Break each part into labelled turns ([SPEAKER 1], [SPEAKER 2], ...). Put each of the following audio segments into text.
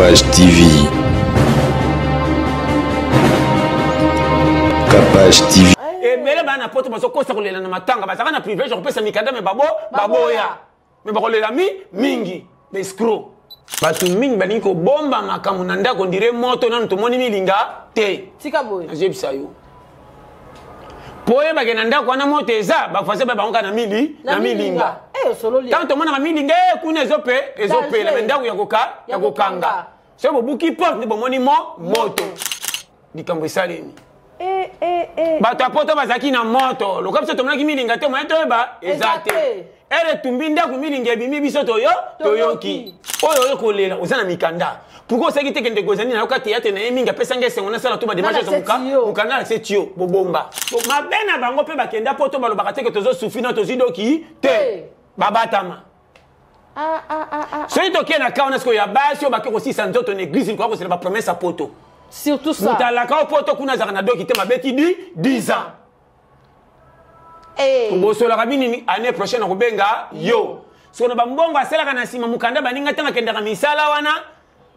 [SPEAKER 1] Capage TV. Capage TV.
[SPEAKER 2] Et mais là, on a pas tout parce que ça roule dans ma tanga. Parce qu'on a privé, je repère mikanda mais babo ya. Mais bako le lami mingi, des screws. Parce que mingi bani ko bomba makamunanda ko dire moto na ntomoni milinga te.
[SPEAKER 3] Tika boy.
[SPEAKER 2] J'ai ça yo. Poye bagenanda ko na moto eza, ba faze ba banka na milinga.
[SPEAKER 3] Eh solo li.
[SPEAKER 2] Quand on a milinga kuna ezope la menda ya kokanga. C'est bobuki porte de monimo moto. Dikambo salini. Bato apoto bazaki na moto lo kapso tomona ki milinga te moyeto eba ezate ere tumbinda ku milinga ebimi biso toyoki oyo kolela ozana mikanda pourquoi ça qui te kende kozani na yoka théâtre na eminga pesa ngese ngona sala to ba démarche zo mukanda c'est tio bobomba mabena bango pe bakenda poto balo bakate ke tozo souffrir na tozidoki te babatama soki toke na kaona sko ya basi o bakeko 600 nzoto na église ko ko c'est la promesse à poto.
[SPEAKER 3] Surtout ça.
[SPEAKER 2] Mutalaka au poto kuna zaka na doki te mabeti 10 ans. Pour la rabini année prochaine on benga yo. So na bambongo aselaka na sima mukanda baninga tanga kendaka misala wana.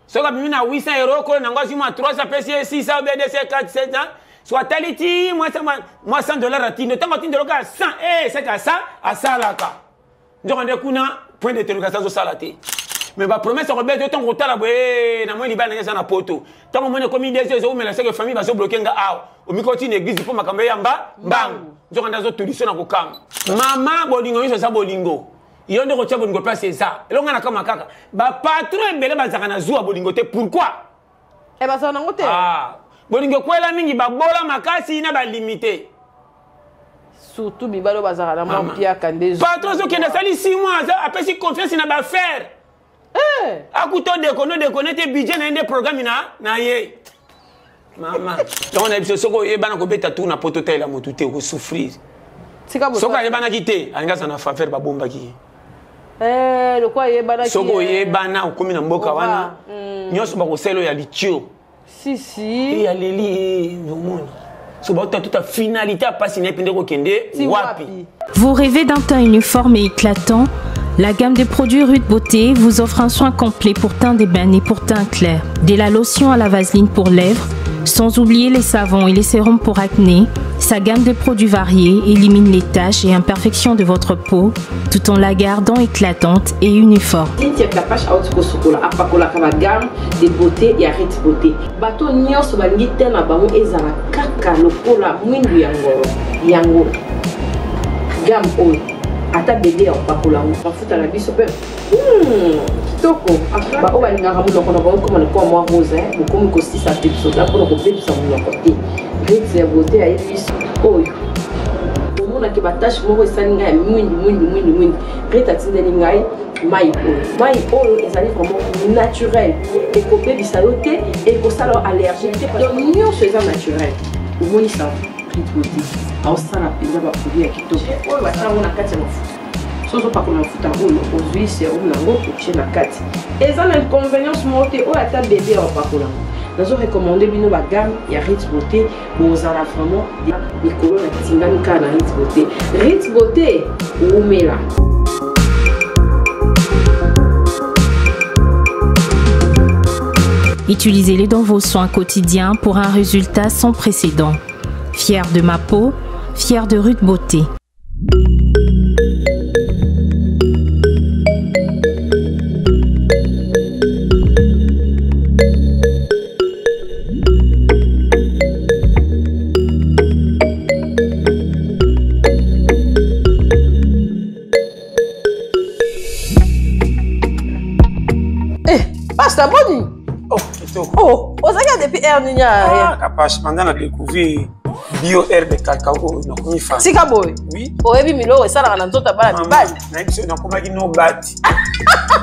[SPEAKER 2] So ka bimina 800 € ko na ngozi mwa 300 pesi 600 BDC 4 7 ans. Soit taliti moi $100 atino tanga tindo ka 100 c'est ka ça asalaka. Donc on kuna point d'interrogation zo salate. Mais ma promesse on rebelle de temps retard boé na moi libana ngeza na poto tant on mone comme des gens mais la seule famille va se bloquer nga aw au miko ti église pour makambe yamba mbang nzo kanda zo solution na kokanga mama bolingo yo sa bolingo yo ndo ko tia bolingo place ça elonga na kama kaka ba patron ebele bazaka na zuwa bolingo te pourquoi
[SPEAKER 3] e ba ça na ngote
[SPEAKER 2] bolingo kwela mingi ba bola makasi na ba limité
[SPEAKER 3] surtout bibalo bazaka na mampia kandezo
[SPEAKER 2] patron zo kenda sali 6 mois après si confiance na ba faire akuto déconner te budget na inde programme na ye mama donc on a biso soko yebana ko beta tourna poto taila motu te ko souffrir soko yebana kité anga sana faveur ba bomba ki
[SPEAKER 3] le quoi yebana ki
[SPEAKER 2] soko yebana okomi na mboka wana nyoso ba ko selo ya litio
[SPEAKER 3] si
[SPEAKER 2] et ya leli nomona so ba toute ta finalité a pas signé pende ko kende wapi.
[SPEAKER 4] Vous rêvez d'un teint uniforme et éclatant? La gamme de produits Rude Beauté vous offre un soin complet pour teint d'ébène et pour teint clair. Dès la lotion à la vaseline pour lèvres, sans oublier les savons et les sérums pour acné, sa gamme de produits variés élimine les taches et imperfections de votre peau tout en la gardant éclatante et uniforme.
[SPEAKER 5] Capage gamme de beauté et Rude Beauté. Bato nyonso balingi te na bango ezala kaka lokola mwindu yango. Gamme oyo ata bébé en pakola bafuta la biso pe kitoko ba o balinga kamuno kono ba ko ko mo rose ko ko 6 episode la ko bebisa mo côté Rude Beauté ay biso oyo omona ke batache mo esalinga mwindi Rude atindeli ngai mai oyo ezali vraiment naturel et ko bebisa yote et ko sala allergique donc nyonso eza naturel omoni ça Rude Beauté ausana pizza ba produit ya kitoko oyo batanga na kati ya mafuta soso pa kona mafuta oyo ozwi serum nango koche na kati eza na inconvénience mote oyo ata bébé pa kona nazo recommander bino ba gamme ya Rude Beauté bozala vraiment des colons na tingani ka na Rude Beauté. Rude Beauté umela.
[SPEAKER 4] Utilisez-les dans vos soins quotidiens pour un résultat sans précédent. Fier de ma peau, fier de Rude Beauté.
[SPEAKER 3] Pasta boni. Oh, osaka depuis ninya.
[SPEAKER 2] Capage pendant la découvrir bio herbe cacao na kumifa.
[SPEAKER 3] Tika boy.
[SPEAKER 2] Oui.
[SPEAKER 3] Oyebi milo esala na nzota bala mibali.
[SPEAKER 2] Na biso na komaki no bati.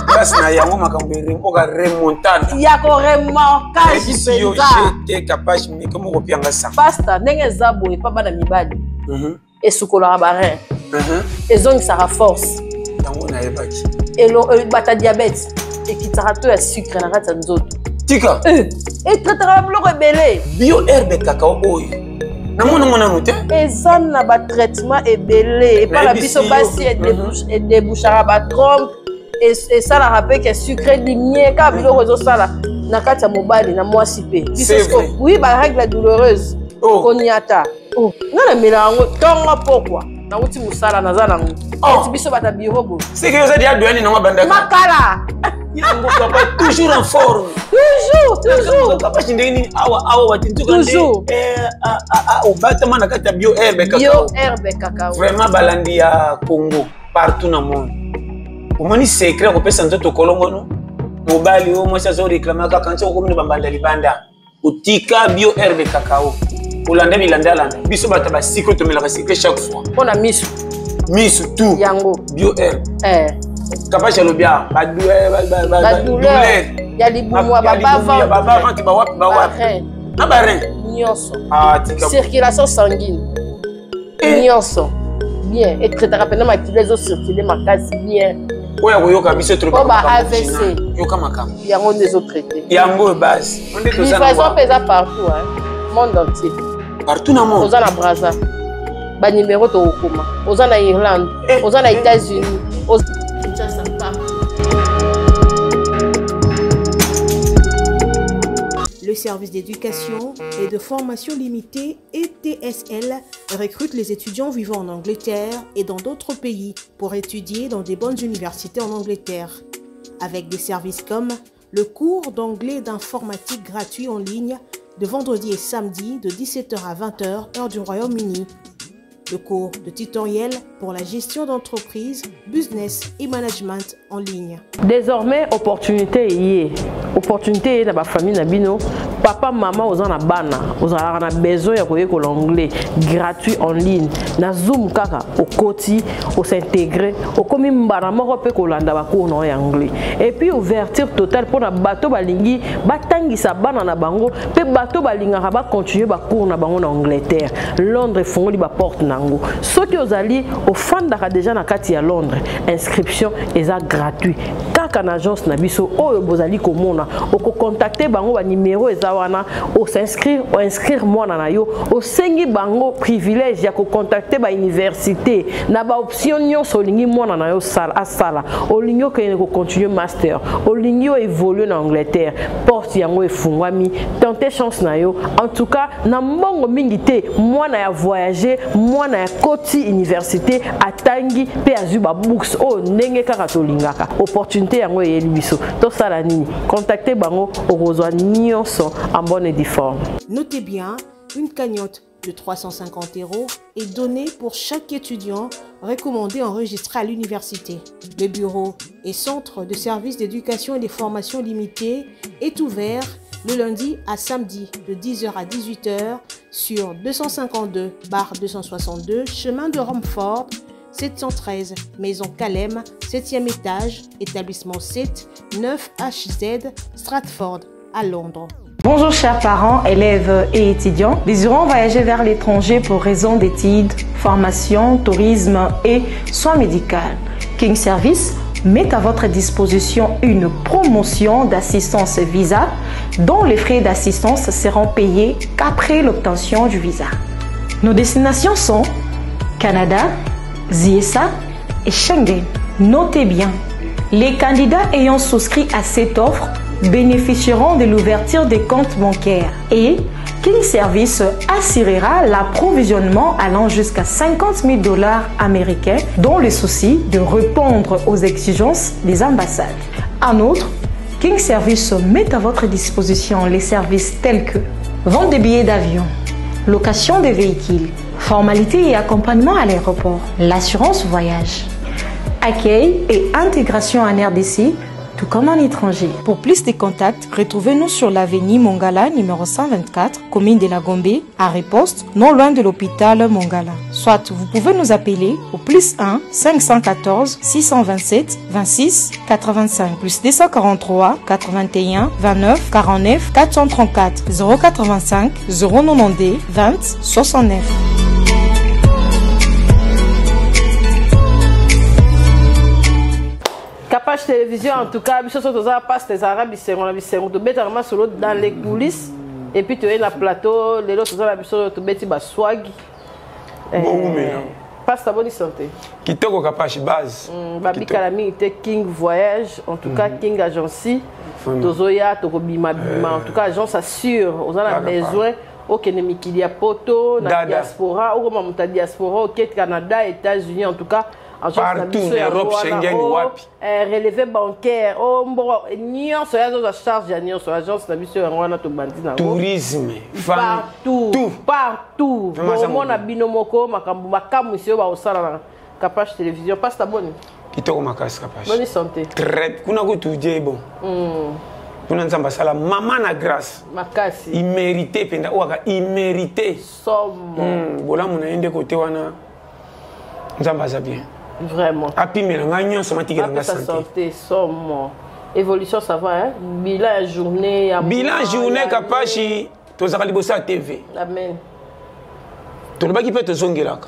[SPEAKER 2] Basi na yango makambere mpoka remontada.
[SPEAKER 3] Ya ko remontage
[SPEAKER 2] penza. J'étais capable mais comment kopianga ça.
[SPEAKER 3] Pasta ndenge za boy pa bana mibali. Esukola ba rein. Ezong ça force.
[SPEAKER 2] Yango na yebaki.
[SPEAKER 3] Elo bata diabète et qui tarato ya sucre na kata nzoto.
[SPEAKER 2] Tika.
[SPEAKER 3] Et traitera bloko ebele.
[SPEAKER 2] Bio herbe cacao oyo. Namona muté.
[SPEAKER 3] Eza na ba traitement ebele et pas la biso basi et débouchera ba trompe et ça la rappelle que sucre limier ka biloko zo sala. Nakata mobali na moi sipé.
[SPEAKER 2] C'est vrai.
[SPEAKER 3] Oui, ba règle douloureuse. Konyata. Oh, na milango tonga pourquoi? Na uti musala na zana ngo. Eti biso bata bureau bo.
[SPEAKER 2] C'est que vous êtes déjà douane na banda.
[SPEAKER 3] Makala.
[SPEAKER 2] Yango papa toujours en forme.
[SPEAKER 3] Toujours.
[SPEAKER 2] Papa chindeni awa watintuka
[SPEAKER 3] toujours.
[SPEAKER 2] Au battement na kata bio herbe cacao.
[SPEAKER 3] Bio herbe cacao.
[SPEAKER 2] Vraiment balandi ya Congo partout dans le monde. Omoni secret ko pesa nzoto kolongo no. Mobali o mo sazo réclamer ka kancho ko mini bambanda libanda. Utika bio herbe cacao. Olanda bilanda landa. Biso bata ba cycle to mela cycle chaque fois.
[SPEAKER 3] On a misu.
[SPEAKER 2] Misu tout.
[SPEAKER 3] Yango.
[SPEAKER 2] Bio herbe. Capable de bien. Ba
[SPEAKER 3] douleur. Ya libumwa
[SPEAKER 2] baba vente ba wapi. Na ba rein.
[SPEAKER 3] Nyonso.
[SPEAKER 2] Tika.
[SPEAKER 3] Circulation sanguine. Nyonso. Bien. Et très rapidement les os circuler ma case bien.
[SPEAKER 2] Oya koyoka biso trop.
[SPEAKER 3] Ba AVC.
[SPEAKER 2] Yoka makam.
[SPEAKER 3] Yango des autres traités.
[SPEAKER 2] Yango base. On est tous
[SPEAKER 3] livraison pesa partout monde entier.
[SPEAKER 2] Partout dans le monde.
[SPEAKER 3] Aux à la Brazza. Ba numéro to okoma. Aux à la Irlande. Aux à la États-Unis. Aux
[SPEAKER 1] Le service d'éducation et de formation limitée ETSL recrute les étudiants vivant en Angleterre et dans d'autres pays pour étudier dans des bonnes universités en Angleterre. Avec des services comme le cours d'anglais d'informatique gratuit en ligne de vendredi et samedi de 17h à 20h, heure du Royaume-Uni. Le cours de tutoriel pour la gestion d'entreprise, business et management en ligne.
[SPEAKER 5] Désormais, opportunité y est. Opportunité dans la famille Nabino. Papa, maman, aux en bana, aux en besoin de l'anglais gratuit en ligne. Na Zoom kaka au côté, au s'intégrer, au commis mbarama repé kolanda ba cours en anglais. Et puis ouverture totale pour na bateau balingi, batangi sa bana na bango, pe bateau balinga ba continuer ba cours na bango en Angleterre. Londres fongoli ba porte nango. Ceux qui osali au fandaka déjà na kati à Londres, inscription eza gratuit. Kaka na agence na biso oyo bozali komona, o ko contacter bango ba numéro eza wana, o s'inscrire, o inscrire mwana na yo, o sengi bango privilège ya ko contacter ba université na ba option nyonso lingi mwana na yo sala olingi okende ko continuer master olingi o évoluer na Angleterre porte yango efungwami tenter chance na yo en tout cas na mbongo mingi te mwana ya voyager mwana ya koti université atangi pe azuba books o ndenge kaka tolingaka opportunité yango eyeli biso to sala nini contacter bango okozwa nyonso en bonne et due forme.
[SPEAKER 1] Notez bien, une cagnotte de 350 € est donnée pour chaque étudiant recommandé enregistré à l'université. Le bureau et centre de services d'éducation et de formation limitée est ouvert le lundi à samedi de 10h à 18h sur 252/262 chemin de Romford, 713 Maison Calem, 7e étage, établissement 7, 9 HZ, Stratford, à Londres.
[SPEAKER 6] Bonjour chers parents, élèves et étudiants. Désirons voyager vers l'étranger pour raison d'études, formation, tourisme et soins médicaux. King Service met à votre disposition une promotion d'assistance visa dont les frais d'assistance seront payés qu'après l'obtention du visa. Nos destinations sont Canada, USA et Schengen. Notez bien, les candidats ayant souscrit à cette offre bénéficieront de l'ouverture des comptes bancaires et King Service assurera l'approvisionnement allant jusqu'à 50 000 $ américains dans le souci de répondre aux exigences des ambassades. En outre, King Service met à votre disposition les services tels que vente de billets d'avion, location de véhicules, formalités et accompagnement à l'aéroport, l'assurance voyage, accueil et intégration en RDC, tout comme en étranger. Pour plus de contacts, retrouvez-nous sur l'avenue Mongala, numéro 124, commune de la Gombe, à Riposte, non loin de l'hôpital Mongala. Soit vous pouvez nous appeler au +1 514 627 26 85 +243 81 29 49 434 085 092 20 69.
[SPEAKER 5] Capage télévision en tout cas, biso soto za passe des arabes bisengo to beta vraiment solo dans les coulisses et puis tu es na plateau les autres za biso to beti ba swag
[SPEAKER 3] Passe bonne santé.
[SPEAKER 2] Kitoko Kapashi base.
[SPEAKER 3] Babi Kalami était King Voyage, en tout cas King Agency. Tozoya, Tokobima Bima. En tout cas, agence assure. On a besoin. Au Kenemikili Poto, na diaspora, au Mamuta diaspora, au Canada, États-Unis, en tout cas.
[SPEAKER 2] Partout en Europe, Schengen, Wapi.
[SPEAKER 3] Relevé bancaire, Nyon, sur la charge de Nyon, sur l'agence de la mission
[SPEAKER 2] tourisme,
[SPEAKER 3] partout, partout. Mon abinomoko, makamu, monsieur, au salon, Kapashi télévision, passe ta bonne.
[SPEAKER 2] Qui te remarque, Kapashi.
[SPEAKER 3] Bonne santé.
[SPEAKER 2] Très, kuna go tout dit bon. Kuna nzamba sala, maman na grâce.
[SPEAKER 3] Makasi.
[SPEAKER 2] Il méritait, penda, ouaka, il méritait.
[SPEAKER 3] Somme.
[SPEAKER 2] Voilà, mon inde côté wana. Nzamba ça bien.
[SPEAKER 3] Vraiment.
[SPEAKER 2] Api melanga sur ma
[SPEAKER 3] santé. Somme. Évolution, ça va, hein? Bilan journée.
[SPEAKER 2] Bilan journée, Kapashi. Tu as libosa à TV.
[SPEAKER 3] Amen.
[SPEAKER 2] Tu n'as pas pu te zongera.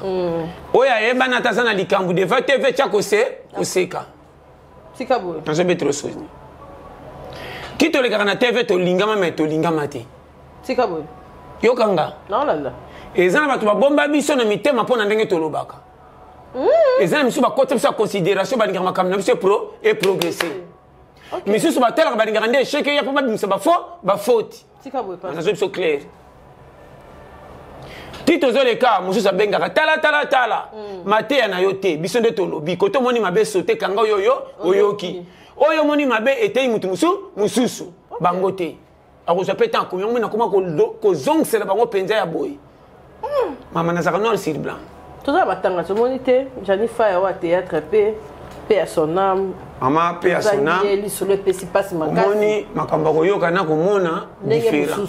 [SPEAKER 2] Oya, eba natazana likambu deva TV tchakose, oseka.
[SPEAKER 3] Sikabo.
[SPEAKER 2] Tu as trop chose. Qui te regarde na TV, tu lingama mais tu lingama te.
[SPEAKER 3] Sikabo.
[SPEAKER 2] Yokanga.
[SPEAKER 3] Non, là.
[SPEAKER 2] Et ça, tu vas bomba biso na mitema pour n'endenger to lobaka. Et ça, monsieur va côté sa considération, va dire ma caméra, monsieur pro et progresser. Monsieur va tel va dire rendre chèque, il y a pas de ba faux, ba faute.
[SPEAKER 3] Sikabo pas.
[SPEAKER 2] Ça c'est clair. Tito zo le cas, monsieur sa benga tala. Maté na yote, biso de tolo, bi koto moni mabe sauter kanga yoyo, oyoki. Oyo moni mabe était mutu mususu, bangote. Alors je peux tant combien on a comment ko zong c'est la bango penza ya boy. Maman na zaka noir sur blanc.
[SPEAKER 3] Tout ça batanga ce monité, Jani fa wa théâtre paix à son âme.
[SPEAKER 2] Maman paix à son âme.
[SPEAKER 3] Il sur le petit passe makasi.
[SPEAKER 2] Moni makamba ko yoka na ko mona différent.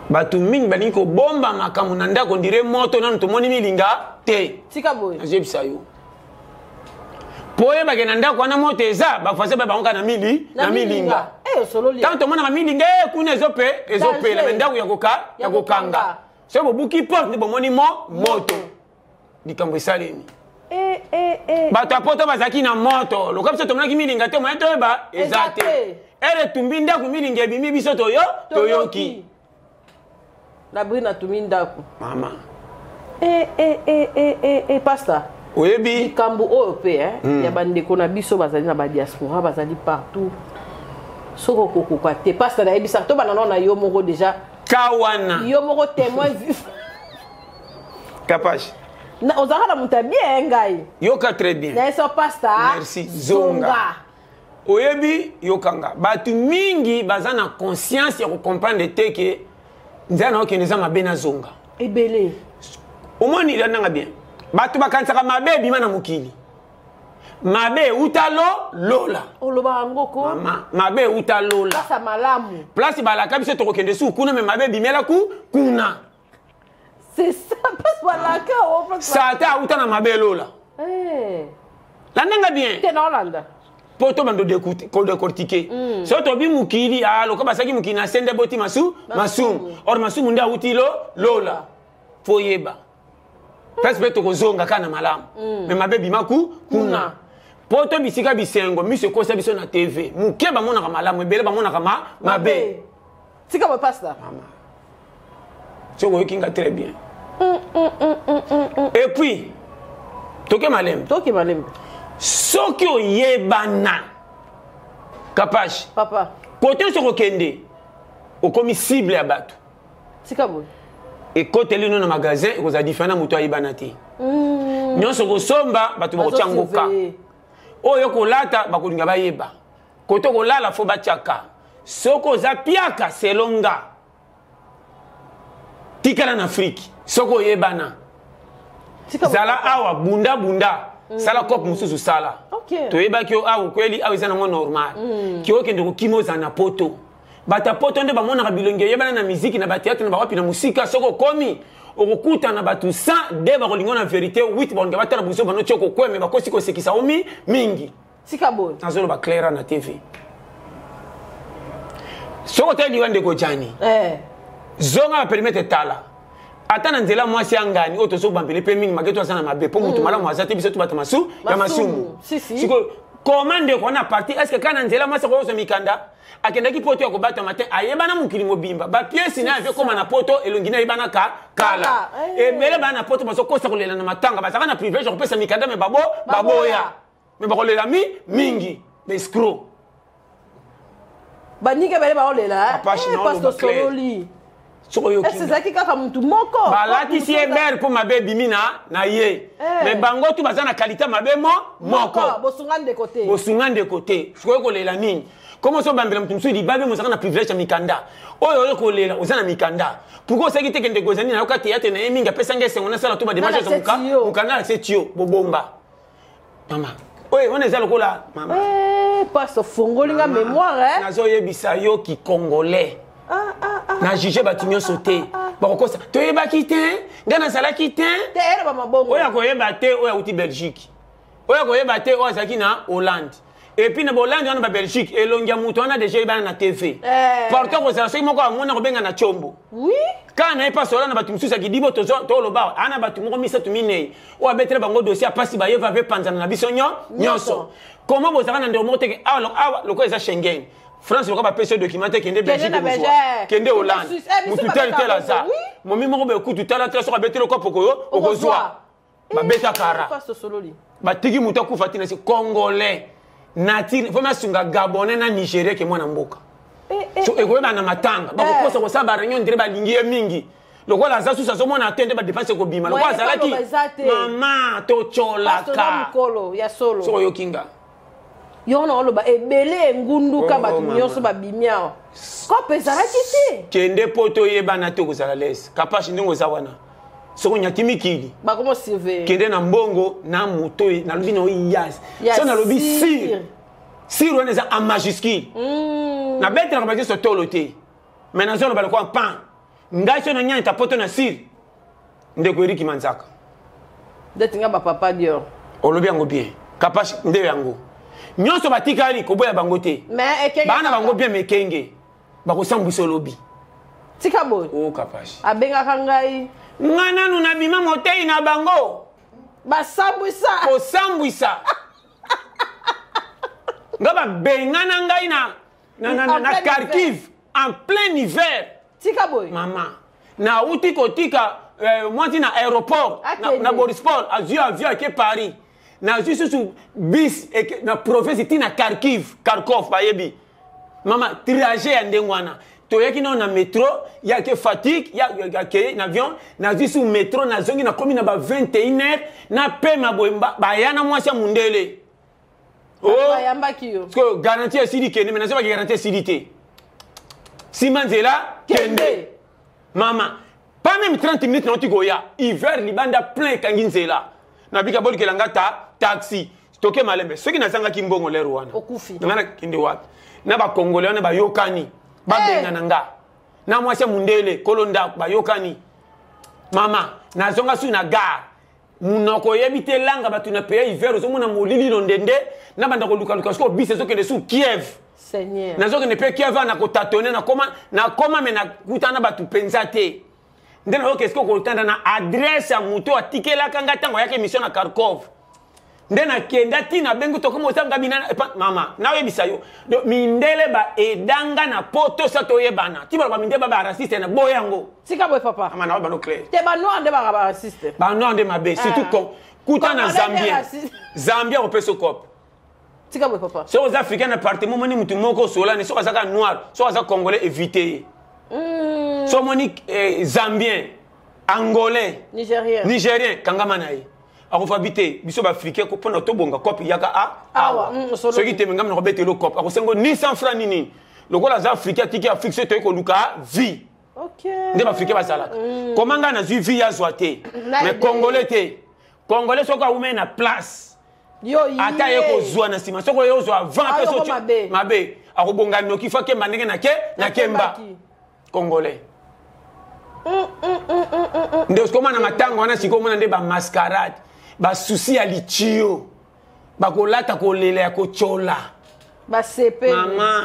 [SPEAKER 2] Batu mingi bani ko bomba makamu na ndako ndire moto na nto moni milinga te.
[SPEAKER 3] Tika boy.
[SPEAKER 2] Ajebisa yo. Poye bagena ndako ana moto eza ba fase ba bango na milinga.
[SPEAKER 3] Solo li.
[SPEAKER 2] Tant to mona milinga kuna ezope na ndako ya kokanga. So bobuki porte ni bomoni moto. Dikambo salemi. Bato apoto bazaki na moto. Lokapso to mona ki milinga te mo eto ba ezate. Ere tumbi ndako milinga ebimi biso toyoki.
[SPEAKER 3] La brina tumindaku.
[SPEAKER 2] Mama.
[SPEAKER 3] Pasta.
[SPEAKER 2] Oyebi.
[SPEAKER 3] Kambu européen, ya bandeko na biso bazali na ba diaspora, bazali partout. Soko kokoko te pasta na ebisa to banana na yo moko déjà.
[SPEAKER 2] Kawana.
[SPEAKER 3] Yo moko témoin vif.
[SPEAKER 2] Kapashi.
[SPEAKER 3] Na ozaka na muta bien ngai.
[SPEAKER 2] Yoka très bien.
[SPEAKER 3] Na eso pasta.
[SPEAKER 2] Merci. Zonga. Oyebi yokanga. Batu mingi bazana conscience ya ko comprendre te que nzana okeneza mabena zonga.
[SPEAKER 3] Ebele.
[SPEAKER 2] Omoni ila nanga bien. Batu bakansaka mabe bima na mukili. Mabe utalo lola.
[SPEAKER 3] Oloba ngoko.
[SPEAKER 2] Mama, mabe utalola.
[SPEAKER 3] Place malamu.
[SPEAKER 2] Place balaka biso to kende su kuna me mabe bimela kuna.
[SPEAKER 3] C'est ça place balaka o place.
[SPEAKER 2] Sata utana mabe lola. La nanga bien.
[SPEAKER 3] Te na Hollande.
[SPEAKER 2] Poto bando d'écouter, ko décortiquer. So to bi mukili alo ka basaki mukina na sende boti masum. Or masum nda utilo lola. Foyeba. Presque to kozonga kana malamu. Me mabe bimaku kuna. Poto bisika bisengo mise ko biso na TV. Muke ba mona ka malamu ebele ba mona ka mabe.
[SPEAKER 3] Tika ba pasta.
[SPEAKER 2] Mama. So ko kinga très bien. Et puis toke malem. Soki oyebana. Kapashi.
[SPEAKER 3] Papa.
[SPEAKER 2] Côté so kokende. Okomi cible ya bato.
[SPEAKER 3] Tika boy.
[SPEAKER 2] Et côté lino na magasin, vous avez différent muto ayibana te. Nyonso ko somba bato bako changoka. Oyo ko lata bakolinga bayeba. Koto ko lala fo bachaka. Soko za piaka selonga. Tikala na Afrique. Soko yebana. Zala awa bunda. Sala kop mususu sala.
[SPEAKER 3] OK.
[SPEAKER 2] To yeba kyo awu kweli awu zana mo normal. Kyo kende ko kimoza na poto. Bata poto nde ba mona ka bilonge yebana na musique na ba théâtre na ba wapi na musika soko komi. Okukuta na batu 100 de ba kolingo na vérité 8 bonga batala buso bano choko kweme ba kosi ko sekisa omi mingi.
[SPEAKER 3] Tika boy.
[SPEAKER 2] Azolo ba claira na TV. Soko teli wande ko jani. Zonga ba permettre tala. Atana nzela mwasi angani oto so bambele pe mingi mageto asana mabe po mutu mala mwazate biso to batamasu ya masumu.
[SPEAKER 3] Si.
[SPEAKER 2] Siko comment de qu'on a parti est-ce que quand Angela moi c'est quoi mikanda akendaki poto ya kobata matin ayebana mukili mobimba ba pièce na ave comme na poto elongina yebana kala et bele bana poto baso kosa kolela na matanga basaka na privilège ko pesa mikanda me baboya me bakolela mingi l'escroc
[SPEAKER 3] banika bele baolela pastor Sololi est-ce ça qui kaka mutu moko
[SPEAKER 2] balaki si eber pour mabe bimina na ye mais bango tu bazana qualité mabe moko bosungan de côté sikoyo kolela nini comment so bambela mutu msudi babe mosaka na privilège ya mikanda oyo kolela ozana mikanda pourquoi ça qui te kende gozani na yoka théâtre na eminga pesa ngese ngona sala to ba démarche zo muka mukanda c'est tio bobomba mama oye on ezalo kola mama
[SPEAKER 3] pastor fongolinga mémoire
[SPEAKER 2] nazo yebisa yo ki congolais na juge batinyo sauté bakokosa toyeba kite ngana sala kite
[SPEAKER 3] te era ba mabongo
[SPEAKER 2] oya koyeba te oya uti Belgique oya koyeba te oya zaki na Hollande et puis na Hollande on ba Belgique elongia muto on a déjà ibana na TV partout ko sala moko amona ko benga na chombo
[SPEAKER 3] oui
[SPEAKER 2] kana epa sola na batu mususa kidibo to loba ana batu moko misatu minei o abetre bango dossier pasi ba yeva ve panzana na biso nyonso comment bozaka na ndomo te awa loko eza Schengen France le pêche documentaire qui est Belgique qui est Hollande mutu tel aza momi moko be kutu tala tala so ka betelo ko pokoyo okozwa ba beta kara ba tigi mutu akufa tina si congolais nature faut masunga gabonais na Nigeria ke mwana mboka so ekoyeba na matanga ba kokosa ko saba réunion ndire ba lingi mingi lokola za susa so mona atende ba dépense ko bima lokola zalaki mama to cholaka
[SPEAKER 3] ya solo
[SPEAKER 2] so yokinga
[SPEAKER 3] yona oloba ebele ngunduka batu nyonso babimiao ko pesa rakiti
[SPEAKER 2] kende poto yebana te kozala lese kapashi ndingo za wana soko nyatimikili
[SPEAKER 3] ba comment surveiller
[SPEAKER 2] kende na mbongo na moto na lobi no yas so na lobi sir on est en majuscule na betre ka baje so tolote mais na zone ba ko pan ngai so na nyanta poto na sir ndeko Eric Manzaka
[SPEAKER 3] detinga ba papa dio
[SPEAKER 2] olobi yango bien kapashi nde yango nyonso batikali koboya bango te bana bango bien mekenge bakosambwisa olobi
[SPEAKER 3] tika boy
[SPEAKER 2] o kapashi
[SPEAKER 3] abengaka ngai
[SPEAKER 2] ngana nuna bima motei na bango
[SPEAKER 3] basambwisa
[SPEAKER 2] kosambwisa ngaba bengana ngai na Kharkiv en plein hiver
[SPEAKER 3] tika boy
[SPEAKER 2] mama na uti kotika mwati na aéroport na Borispol avion ke Paris na juste bis na province tina Kharkov bayebi mama trajet ya ndengwana to yaki na métro ya ke fatigue ya ke na avion na juste métro na zongi na komi na ba 21h na pema boyamba bayana mwasi mundele
[SPEAKER 3] bayamba kiyo
[SPEAKER 2] parce que garantie sidi kende mais na seba garantie sidi te simanzela kende mama pas même 30 minutes na tigoya hiver libanda plein kanginzela na bika boli kelanga taxi toke malembe soki na sanga kimbongo lero wana
[SPEAKER 3] okufi
[SPEAKER 2] ngana kinde wapi na ba congolais na ba yokani ba benga nanga na mwase mundele kolonda ba yokani mama na zonga su na gare munoko yebite langa batu na pays hiver zo mona molili ndende na banda ko luka sko bise zo kende su Kiev
[SPEAKER 3] Seigneur
[SPEAKER 2] na zo kende pe Kiev na ko tatone na koma me na kutana batu penzate ndena oke sko ko tanda na adresse ya muto atikela kanga tango yake mission na Kharkov ndena kenda tina bengu to komo sanga binana mama nawe bisayo do mindele ba edanga na poto sato yebana tiba ba mindele ba raciste na boyango
[SPEAKER 3] tika boy papa
[SPEAKER 2] mama na ba no clair
[SPEAKER 3] te ba no ande ba raciste
[SPEAKER 2] ba no ande mabe surtout kon kutana Zambia au peso cop
[SPEAKER 3] tika boy papa
[SPEAKER 2] so aux africains na partement moni mutu moko sola ni so azaka noir so azaka congolais éviter so moni zambien angolais nigérien kangama na ye akofabite biso ba africain ko pona to bonga copie yaka awa so ki te ngam na robete lo cop akosengo ni 100 francs nini lokola za africain tiki a fixé to ko luka vie
[SPEAKER 3] OK
[SPEAKER 2] nde ba africain basala komanga na zu vie ya zoate mais congolais so ka ume na place
[SPEAKER 3] yo
[SPEAKER 2] ata ye ko zwa na sima so ko yo zwa 20 pesos mabe akobonga noki fa ke mandenge na kemba congolais nde skoma na matango wana siko mona nde ba mascarade ba souci ya lichio ba kolata kolela ya kochola
[SPEAKER 3] ba sepe
[SPEAKER 2] mama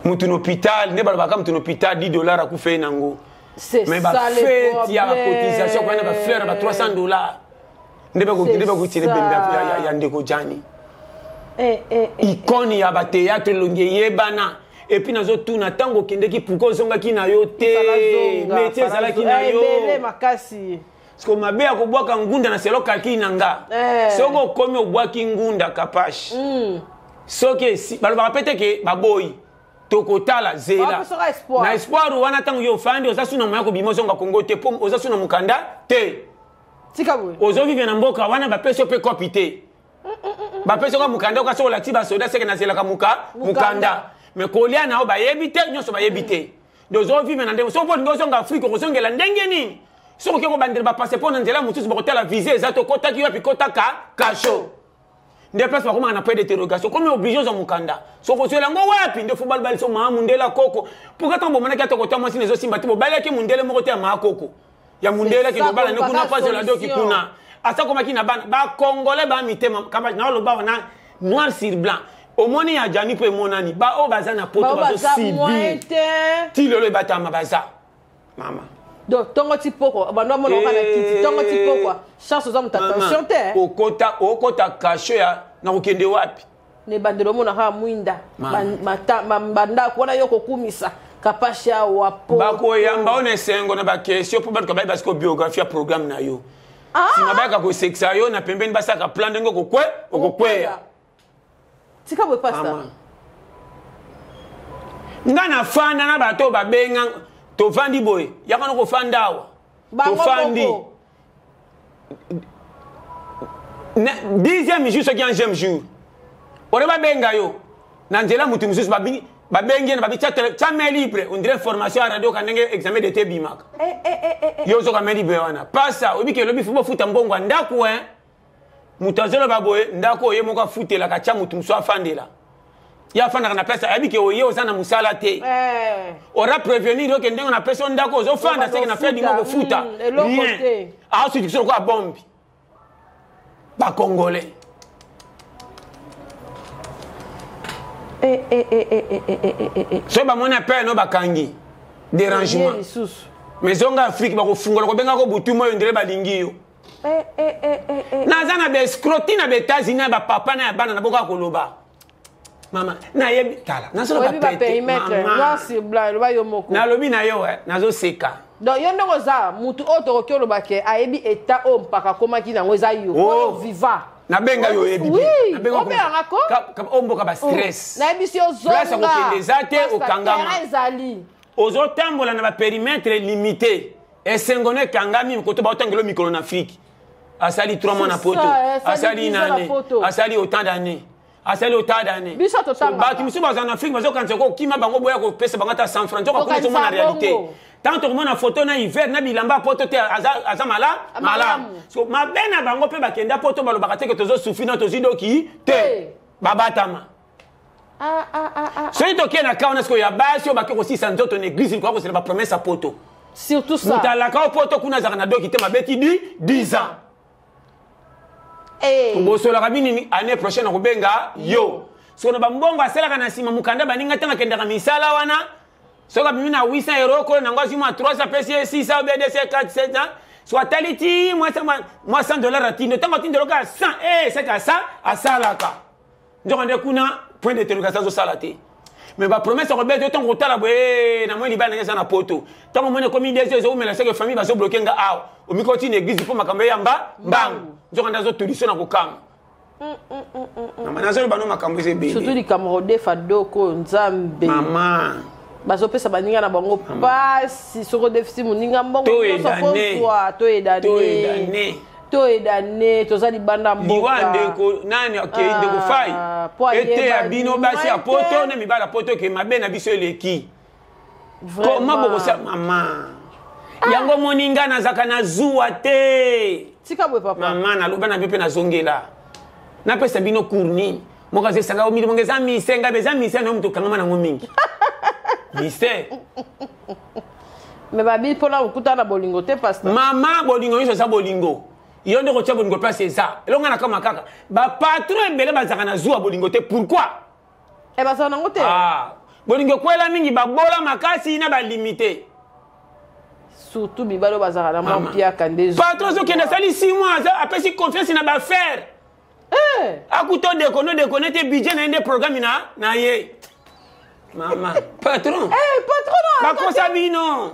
[SPEAKER 2] mutu hôpital nde ba ka mutu hôpital $10 akufe nango
[SPEAKER 3] c'est
[SPEAKER 2] mais ba fête ya cotisation kwa na ba fleur ba $300 ndebe ko tile bembe ya ndeko Jani icône ya ba théâtre longe yebana et puis nazo tuna tango kendeki pourquoi zonga ki na yo te métier zala ki na yo
[SPEAKER 3] makasi
[SPEAKER 2] parce que mabe ya ko bwaka ngunda na selo kalki nanga soko komi obwaki ngunda kapash soke si baloba pete ke baboyi tokotala zela na espoir wana tango yo fandi osasuna moya ko bimozonga Kongo te pom osasuna mukanda te
[SPEAKER 3] tikabwe
[SPEAKER 2] ozo vivre na mboka wana ba peso pe kopite ba peso ka mukanda ka so la tiba soda seke na zela ka mukanda mais kolia na o ba yebite nyoso ba yebite dozo vivre na ndenge so po ngozonga Afrique ko zongela ndenge nini so ko ko bandela ba passeport na ndela mutusu ba kotala visa ezato kota ki wapi kota kasho nde place bakoma na point d'interrogation comme obligé za mukanda so ko so lango wapi nde football bali so ma mundela koko pour ka tambo monaka to kota mwasi nezo simba tibo bali ki mundele moko te ma koko ya mundela ki lobala ne kuna pas la doki kuna asa koma ki na bana ba congolais ba mitema kaba na loba wana noir sur blanc au moni ya Jani pe monani ba o bazana poto ba so sibi ti lelo batama baza mama
[SPEAKER 3] donc tongo tipoko bando mona kana kiti tongo tipoko chance za mutatension te
[SPEAKER 2] okota kasho ya na ukende wapi
[SPEAKER 3] ne bandelo mona ha mwinda banda kuona yoko kumisa kapasha wapo
[SPEAKER 2] bako yamba one sengo na ba question pour batko ba parce que biographie programme na yo si mabaka ko sexa yo na pembeni basaka plan ndenge okokwe
[SPEAKER 3] tika bwe pasta
[SPEAKER 2] ngana fanda na bato babenga to fandi boy yakana ko fandawa to fandi 10e jour ce qui en 15e jour ore babenga yo na nzela mutu mususu babengi na babi tcha libre on dirait formation à radio kanenge examen d'été bimaka yo zo ka libre wana pasa obi ke lobi fubo futa mbongo ndako mutazelo baboye ndako ye moko futela ka tcha mutu musu afandela ya fanda na pesa abi ke oye osana musala te ora prévenir yo ke ndengo na pesa ndako zo fanda seke na fedi moko futa rien a su dikso ko bombi ba congolais so ba mona pe no bakangi dérangement mais zonga Afrique ba ko fungola ko benga ko butu moyo ndire balingi yo nazana be escrotina be États-Unis ba papa na bana na boka koloba mama na yebi tala na so ba pete
[SPEAKER 3] mama si blanc lo ba yo moko
[SPEAKER 2] na lobi na yo nazo seka
[SPEAKER 3] donc yo ndongo za mutu oto ko lo ba ke ayebi état o mpaka koma ki nango za yo viva
[SPEAKER 2] na benga yo yebi
[SPEAKER 3] na benga ko
[SPEAKER 2] ka omboka ba stress
[SPEAKER 3] na yebi si ozonga
[SPEAKER 2] place ko kendezate okangama
[SPEAKER 3] ezali
[SPEAKER 2] ozo tambola na ba périmètre limité esengone kangami ko to ba otangelo micro na Afrique asali 3 mois na poto asali nane asali autant d'années asali autant d'années
[SPEAKER 3] biso to tanga
[SPEAKER 2] ba kimisi ba en Afrique bazo kanza ko kima bango boya ko pesa bangata 100 francs ko ko na réalité tant que mona photo na hiver na bilamba poto te azamala malam so mabena bango pe bakenda poto balo bakate ke tozo souffrir na tozido ki te babatama so ito kena kaona sko ya basi obake ko 600 nzoto na église ko se ba promesse à poto
[SPEAKER 3] surtout ça
[SPEAKER 2] mutala ka poto kuna za na doki te mabeti 10 ans Bosola kabini année prochaine ko benga yo so na bambongo aselaka na sima mukanda baninga tanga kenda misala wana so ka bimina 800 euros ko na ngwazi mwa 300 pesi 600 BDC 4 7 soit taliti moi $100 atino tanga tindelo ka 100 c'est ka ça asalaka ndonde kuna point d'interrogation zo salate mais ba promesse ko beto tango tala boye na moi libana ngeza na poto tango mone komi des zo mela seke famille bazo bloquer nga aw o mikoti na église pour makambe yamba mbangu nzoka zo tuliso na kokanga na manazo bano makambo zebe
[SPEAKER 3] surtout di Cameroun fadoko nzambe mama bazo pesa baninga na bango pasi soko déficit muninga mbongo to edane tozali banda mboka
[SPEAKER 2] liwande ko nani akeinde ko fai ete abino basi apoto na mibala poto ke mabe na biso eleki comment boko sa mama yango moninga na zaka na zuwa te
[SPEAKER 3] tika bwe papa
[SPEAKER 2] mama na loba na pepe na zongela na pesa bino kurni moka se sanga omi mongeza misenga beza misenga mtu kangama na ngomingi miste
[SPEAKER 3] me babi pona ukutana bolingo te pastor
[SPEAKER 2] mama bolingo yo sa bolingo yo ndeko tia bolingo place eza elonga na kama kaka ba patron ebele bazaka na zuwa bolingo te pourquoi
[SPEAKER 3] baza nango te
[SPEAKER 2] bolingo kwela mingi babola makasi na ba limité
[SPEAKER 3] surtout bibalo bazara na mampia kandezo
[SPEAKER 2] patron zo kende sali 6 mois après si confiance na ba faire akuto déconner te budget na inde programme na ye maman patron
[SPEAKER 3] patron
[SPEAKER 2] ba ko sabi non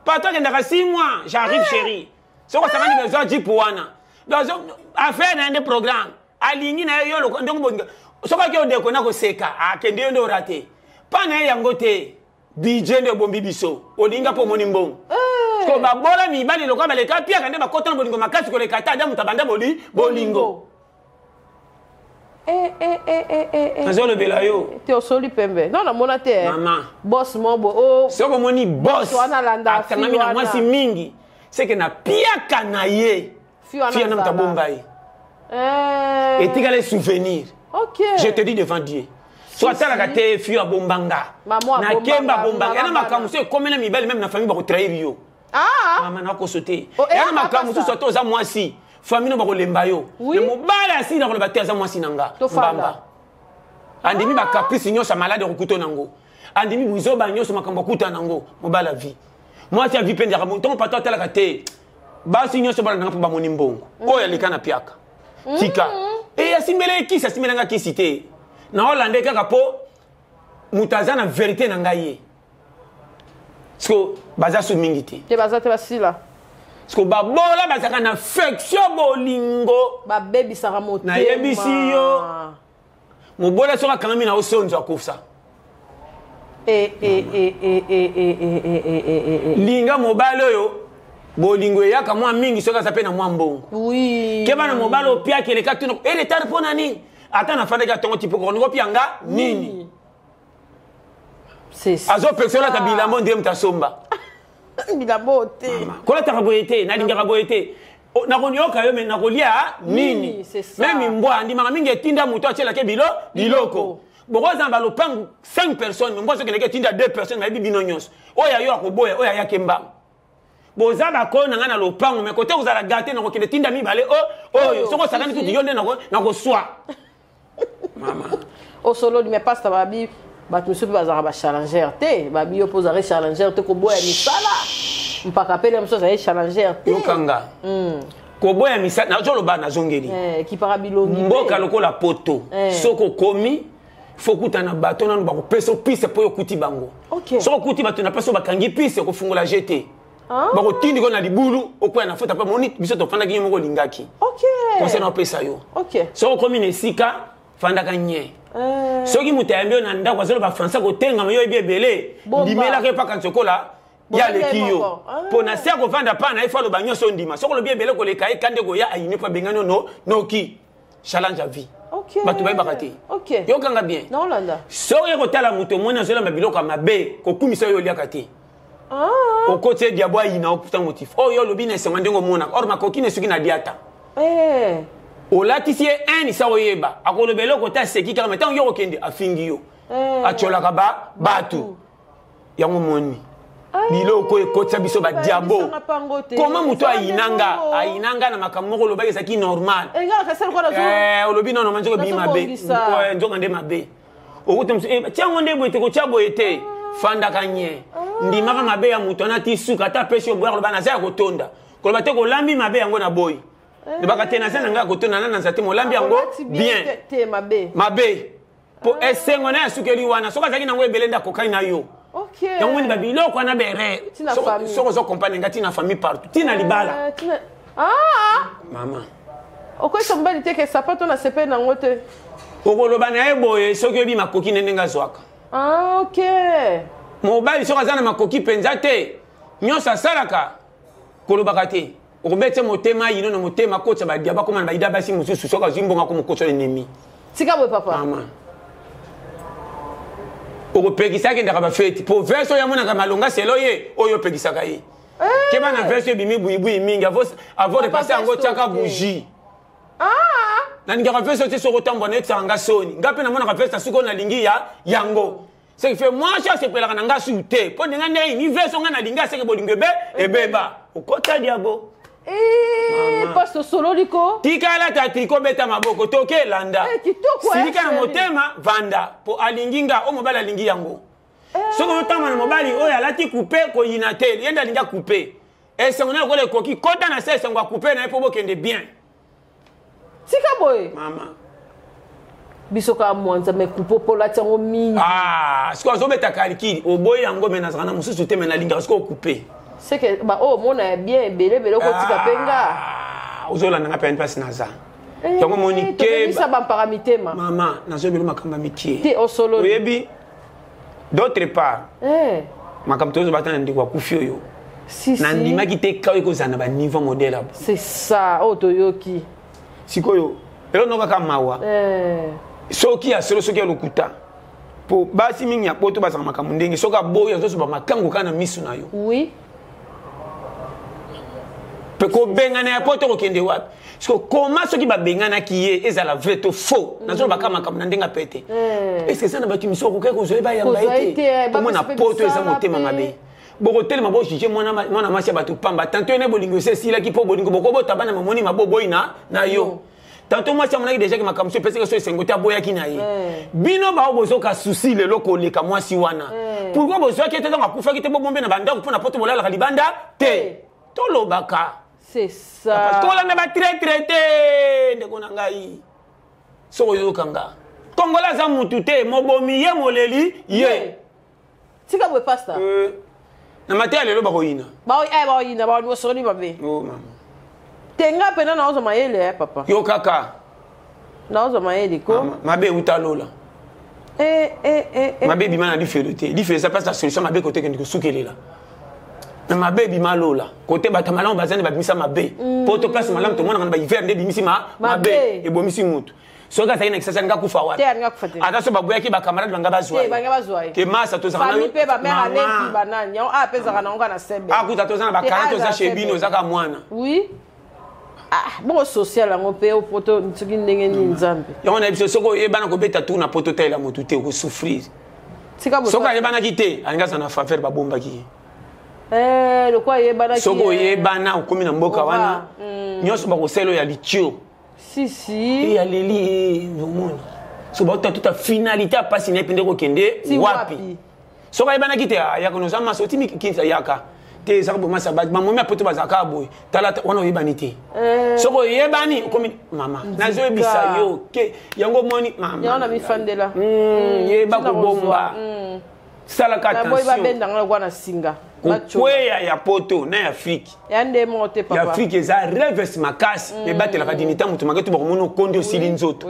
[SPEAKER 2] patron kende ka 6 mois j'arrive chérie soko sakani besoin di pouana donc affaire na inde programme alingi na yo lo ndongo bonga soko ke déconner ko seka akende ndo raté pa na yango te budget ndo bombi biso olinga po moni mbongo ko ba bola mi bali lokwa baleka pia kande ba kotana bolingo makasi ko le kata adamu tabanda bolingo Azolo belayo.
[SPEAKER 3] Te osoli pembe. Non na mona te.
[SPEAKER 2] Maman.
[SPEAKER 3] Boss mobo o.
[SPEAKER 2] Soko moni boss.
[SPEAKER 3] Wana landa.
[SPEAKER 2] Atangami na mwasi mingi. C'est que na pia kanaye. Fia na mtabombai. Et tika les souvenirs.
[SPEAKER 3] OK.
[SPEAKER 2] Je te dis devant Dieu. Soit ça la kate fia bombanga. Na kemba bombanga. Yana makamuso komena mibali même na famille ba ko trahir yo. Maman na ko sauter. Yana makamuso soto za mwasi. Famille ba ko lemba yo. Le mobala si na ko ba teza mwasi nanga. Mbamba. Andimi ba caprice nyo sa malade okuto nango. Andimi buzo ba nyo so makambo kuta nango. Mobala vie. Moi tu as vu penda ka ton pato tela kate. Ba si nyo so ba nanga ba moni mbongo. Oya likana piaka. Tika. Et asimele ki sa simela ki cité. Na Hollande kaka po mutazana vérité na ngaye. Sko baza su mingiti.
[SPEAKER 3] Te baza te basila.
[SPEAKER 2] Sko babola bazaka na affection bolingo.
[SPEAKER 3] Ba baby sara motema.
[SPEAKER 2] Na yebisi yo. Mobola soka kanami na osonzo akufsa. Linga mobalo yo. Bolingo yaka mwa mingi soka sape na mwa mbongo.
[SPEAKER 3] Oui.
[SPEAKER 2] Keba na mobalo pia keleka tuno. Ele tare pona nini? Ata na fanda ka tongo tipo ko ngo pianga nini?
[SPEAKER 3] C'est ça.
[SPEAKER 2] Azo persona ta bilamo ndem ta somba.
[SPEAKER 3] Bilamo te.
[SPEAKER 2] Kola ta raboyete, na linga raboyete. Na konyoka yo me na kolia nini? Même mbwa andi mama mingi etinda muto achela ke biloko. Bokoza mbalo pangu 5 personnes, mbwa so keleke tinda 2 personnes na bibino nyos. Oya yo akoboya, oya ya kemba. Boza ba ko na lo pangu me kote uzala gâter na ko kele tinda mibale oyo soko sakani tuti yonde na ko swa. Mama.
[SPEAKER 3] Au solo mais pas ta babi, ba monsieur bazara ba challenger te, babi opposare challenger te ko boya misala. Mpaka pele mso za challenger te.
[SPEAKER 2] Yokanga. Ko boya misala na jolo ba na zongeli.
[SPEAKER 3] Ki para bilongi.
[SPEAKER 2] Mboka lokola poto. Soko komi fokuta na bato na ba ko peso piste po yokuti bango. Soko kuti bato na peso bakangi piste ko fungola jeté. Ba ko tindi ko na libulu okwa na fota pa moni biso to fanda kinyo moko lingaki. Conseil na pesa yo. Soko komi ne sika fanda kanye. Soki mutayambio na ndako azolo ba Français ko tenga mayo ebele. Limela ke pa kanchokola ya lekiyo. Pona sia ko fanda pa na ifalo banyo so ndima. Soko lo biebele ko leka kande ko ya ayine pa bengano no ki. Challenge à vie. Batu ba bakati. Yo kanga bien.
[SPEAKER 3] Na Hollanda.
[SPEAKER 2] Soki ko tala muto mona zola mabiloko mabe ko kumisa yo lia kati. Au côté diabo ina putain motif. Oh yo lobi na sengandengo mona. Or makoki ne suki na diata. Olati si un sa oyeba akolobelo kota seki kama tant yo okende afingi yo achola ka batu yango moni biloko ekotsa biso ba diabo comment muto ayinanga na makamoko lobaki saki normal olobi non manjoko bi mabe njonga nde mabe okuta tiango nde boite ko chabo ete fanda kanye ndimaka mabe ya muto na tisuka ta pesho boya loba na za kotonda koloba te ko lambi mabe yango na boy ne baka tena sana nga kotona na nzate molambi yango bien
[SPEAKER 3] te
[SPEAKER 2] mabe po esengo na sukeli wana soka zaki nango ebelenda kokaina yo yango ni babilo kwa na bere soko zo compagnie ngati na famille partout tina libala mama
[SPEAKER 3] okoi sombali te ke sapato na sepe na ngote
[SPEAKER 2] okoloba na eboye soki obi makoki nenga zwaka mobali soka zana makoki penza te nyosa salaka kolobaka te okobetse motema yino na motema kotsa ba diaba koma na ba ida basi mususu soka zimbonga ko mokotso ennemi
[SPEAKER 3] tika boy papa
[SPEAKER 2] mama okopekisa ke ndaka ba feti po verso ya mona ka malonga selo ye oyo pekisa ka ye keba na verso bimi buibu mingi avant de passer ango tiaka bougie na ndika verso te soko tambo na eksanga soni ngape na mona ka verso suko na lingi ya yango ce qui fait moi ça c'est pelaka na nga suté po ndinga ndei ni verso nga na linga seke bolingo ebeba okota diabo
[SPEAKER 3] Pasto solo liko.
[SPEAKER 2] Tika la tatiko beta maboko toke landa. Silika na motema vanda po alinginga o mobali alingi yango. Soko otama na mobali oya lati couper ko yinatel yenda linga couper. Et c'est on a le coquille quand on a ça on va couper na pour bokende bien.
[SPEAKER 3] Tika boy.
[SPEAKER 2] Maman.
[SPEAKER 3] Bisoka mwanza me coupo pola tsango mini.
[SPEAKER 2] Ah, ce qu'on zo beta kaliki o boy yango menazana mususu te mena linga sko couper.
[SPEAKER 3] C'est que bah oh mona bien belé ko tika penga.
[SPEAKER 2] Ah, ozola nanga pe passe naza. Yango monike.
[SPEAKER 3] Ni ça ba paramitema.
[SPEAKER 2] Maman, nazo belo makamba mikie.
[SPEAKER 3] Te o solo.
[SPEAKER 2] Oyebi. D'autre part. Makamto zo batana ndikwa kufio yo.
[SPEAKER 3] Si si.
[SPEAKER 2] Nandima ki te kawe ko zana ba niveau modèle.
[SPEAKER 3] C'est ça, otoyoki.
[SPEAKER 2] Sikoyo. Elo no kaka mawa. Soki ya solo soki ya lokuta. Po basi mingi ya poto basaka makambo ndenge soka boya zo ba makango kana misu na yo.
[SPEAKER 3] Oui.
[SPEAKER 2] Pe ko bengana ya poto ko kende wapi? Parce que comment soki ba bengana ki ye ezala vrai to faux. Nazo ba kama makambo ndenga pete. Est-ce que ça na ba kimso ko kai ko zo ba ya ba ite. Ko mona poto eza motema mabe. Boko tellement bo jije mwana masi ba to pamba. Tanto ene bolingo se sila ki po bolingo boko bo tabana mamoni maboboy na yo. Tanto moi ça mona déjà que makamso pese que so sengote aboya ki na ye. Bino ba obozo ka souci le loko le ka mwasi wana. Pourquoi bozo ki te dans akufa ki te bo bombe na banda ko na poto bolala ka libanda te. Tolo baka.
[SPEAKER 3] C'est ça.
[SPEAKER 2] Parce que là na traité de konangai. So yo kanga. Kongola za mutu te mobomi ye moleli ye.
[SPEAKER 3] Tika bo pasta.
[SPEAKER 2] Na matia lelo ba koyina.
[SPEAKER 3] Ba oyina ba no soni babe.
[SPEAKER 2] Oh maman.
[SPEAKER 3] Tenga pena na ozo mayele papa.
[SPEAKER 2] Yo kaka.
[SPEAKER 3] Na ozo mayele ko.
[SPEAKER 2] Mabe utalola. Mabe bi mana di felote. Di fe ça passe la solution mabe côté que ndiko sukelela. Mais mabe bi malola. Côté batamala on bazane ba bimisa mabe. Poto place malam to mona ba hiver nde bimisi mabe e bomisi mutu. Soka sa ina kisasa nga kufa wapi?
[SPEAKER 3] Te nga kufa te.
[SPEAKER 2] Ata so babuya ki ba camarade banga bazwa.
[SPEAKER 3] Te banga bazwa.
[SPEAKER 2] Ke masa to zana.
[SPEAKER 3] Fami pe ba mère aleki banani. Ya a pesa kana ngana sembe.
[SPEAKER 2] Ah kuta to zana ba kana to za shebino zaka mwana.
[SPEAKER 3] Oui. Ah, bon social ngo pe o poto ntsuki ndenge ni nzambe.
[SPEAKER 2] Ya ona biso soko yebana ko beta tourna poto taila motu te ko souffrir.
[SPEAKER 3] Tika bo.
[SPEAKER 2] Soka yebana kite, anga sana faveur ba bomba ki.
[SPEAKER 3] Le quoi yebana ki.
[SPEAKER 2] Soko yebana okomi na mboka wana. Nyoso ba ko selo ya lichio.
[SPEAKER 3] Si si.
[SPEAKER 2] Et ya leli nomona. So ba tout ta finalité a passer na pende ko kende wapi. Soka yebana kite ya kono zama so timi kinza yaka. Te sako boma sa ba momi apoto bazaka boy. Tala wana yebani te. Soko yebani komi mama. Nazo ebisa yo ke yango moni mama.
[SPEAKER 3] Ya ona mi fandela.
[SPEAKER 2] Yeba ko bomba. Sala ka attention.
[SPEAKER 3] Na boy ba benda ngala kwa na singa.
[SPEAKER 2] Kweya ya poto na Afrique.
[SPEAKER 3] Yande mote papa.
[SPEAKER 2] Ya Afrique eza reverse makasi e batela ka dinita mutu maketu bakomono kondi osili nzoto.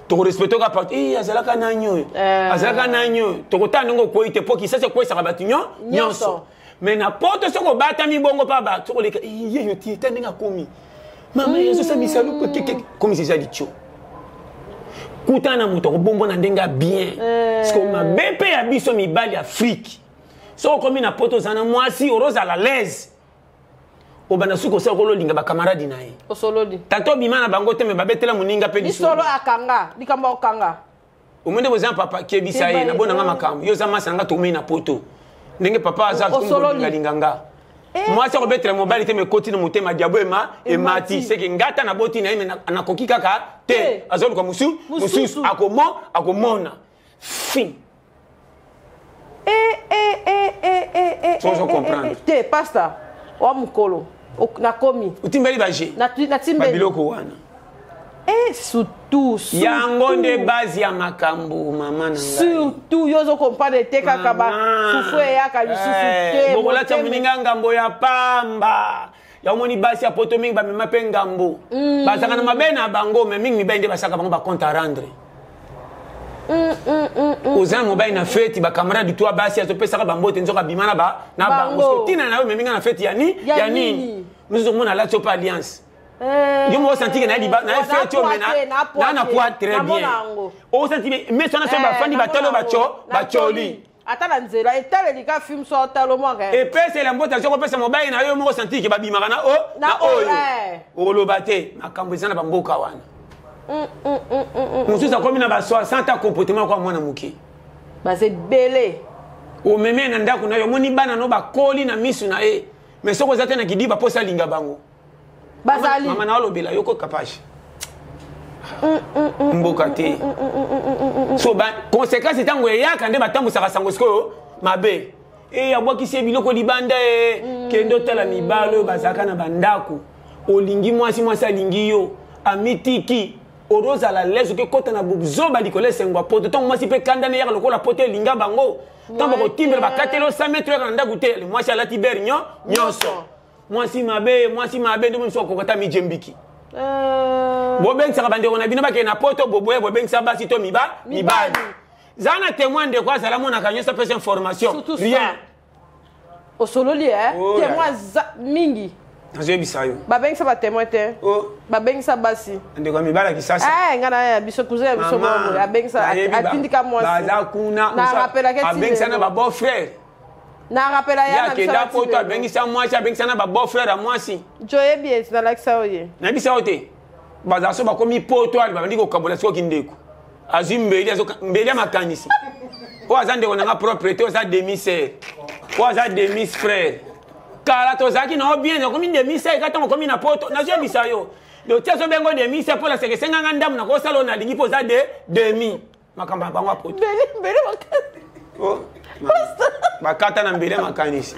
[SPEAKER 2] To respecto ka parti azalaka nanyo. Azalaka nanyo. To kotana ngo koite poki sasa kwesa ka batinyo nyonso. Mais na poto soko bata mi bongo pa ba to leka ye yo ti tandinga komi. Mama yeso sa misalu ko comme c'est ça dit cho. Kutana mutu ko bombo na ndenga bien. Parce que ma bébé ya biso mi bali Afrique. So comme na poto zana mwasi oroza à l'aise. Obana suko sa ko lolinga ba camarade na ye.
[SPEAKER 3] O solodi.
[SPEAKER 2] Tato bimana bango te me babetela muninga pe
[SPEAKER 3] diso. Solo akanga, dikamba okanga.
[SPEAKER 2] Omende boza papa ke bisaye na bona nga makambo. Yo za masanga to na poto. Ndenge papa aza ko linganga. Mwasi ko betela mobile te me koti na motema diabo e mati c'est que ngata na boti na ye na koki kaka te. Azolo ko musu akomona. Fin. Sans comprendre.
[SPEAKER 3] Te pasta wa mukolo na komi
[SPEAKER 2] utimbeli baje
[SPEAKER 3] na timbeli
[SPEAKER 2] biloko wana
[SPEAKER 3] surtout
[SPEAKER 2] yango nde base ya makambo mama na ngai
[SPEAKER 3] surtout yozo comprendre te kaka ba souffre ya ka lisusu te
[SPEAKER 2] bokola tsa muninga ngambo ya pamba ya moni base ya poto mingi ba mema pe ngambo basaka na mabena bango me mingi mibende basaka bango ba compte à rendre Ozan mobile na fête ba camarade du toi basi azopesa ka bambote nzoka bimana ba na bango tina na yo meminga na fête ya nini nous on a la top alliance yo mo senti que na liba na fête yo mena na poids très bien o senti mais sona so ba fandi ba talo ba choli
[SPEAKER 3] ata la nzela etale lika film so talo mo ka
[SPEAKER 2] et pèse la mbota so ko pesa mobile na yo mo senti que ba bimaka na oyo o lo bate makambo zana ba mboka wana Monsieur comme na ba 60 comportement kwa mwana muki.
[SPEAKER 3] Ba c'est belé.
[SPEAKER 2] O meme na ndako na yo moni bana no ba koli na misu na e. Mais soko zate na kidiba posa linga bango.
[SPEAKER 3] Bazali.
[SPEAKER 2] Mama na olobela yoko kapashi. Mboka te. So ba conséquence tango ya kande batambu saka sango sko mabe. e abwakisi biloko libanda kendo tala mibalo bazaka na bandako olingi mwasi alingi yo amitiki oroza la lezo ke kota na buzoba likole sengwa poto tant mwasi pe kanda ne yaka lokola poto linga bango tant bako timbre bakatelo 100 mètres na ndako te le mwasi alati ber nyonso mwasi mabe ndo mso kokota mijembiki bobengisa bandeko na bino bakena na poto boboye bobengisa basi to mibali zana témoin de quoi zala mona kanyo sa pesa information rien
[SPEAKER 3] au solo li témoin mingi
[SPEAKER 2] nazo bisayo
[SPEAKER 3] babengisa ba témoin te babengisa basi
[SPEAKER 2] ndeko mibala kisasa
[SPEAKER 3] ngana biso cousin biso mama abengisa atindika mwasi
[SPEAKER 2] baza kuna
[SPEAKER 3] na rappela ke
[SPEAKER 2] abengisa na ba beau frère
[SPEAKER 3] na rappela ya na
[SPEAKER 2] kenda poto abengisa mwasi abengisa na ba beau frère a mwasi
[SPEAKER 3] joye bien na laksa oye
[SPEAKER 2] na bisayo te baza so bakomi poto ali babandi ko kabola siko kindeko azimbeli azo mbeli makanisi o azande ko na propriété o za demi-sœur o za demi-frère kala to zaki na bien ko mi demi-sœur ka to ko mi na poto na je bisayo do tieso bengo demi-sœur pour la seke senga ndamu na ko salo na lingi po za de demi makamba bangwa poto
[SPEAKER 3] mbeli makanisi
[SPEAKER 2] o makata na mbeli makanisi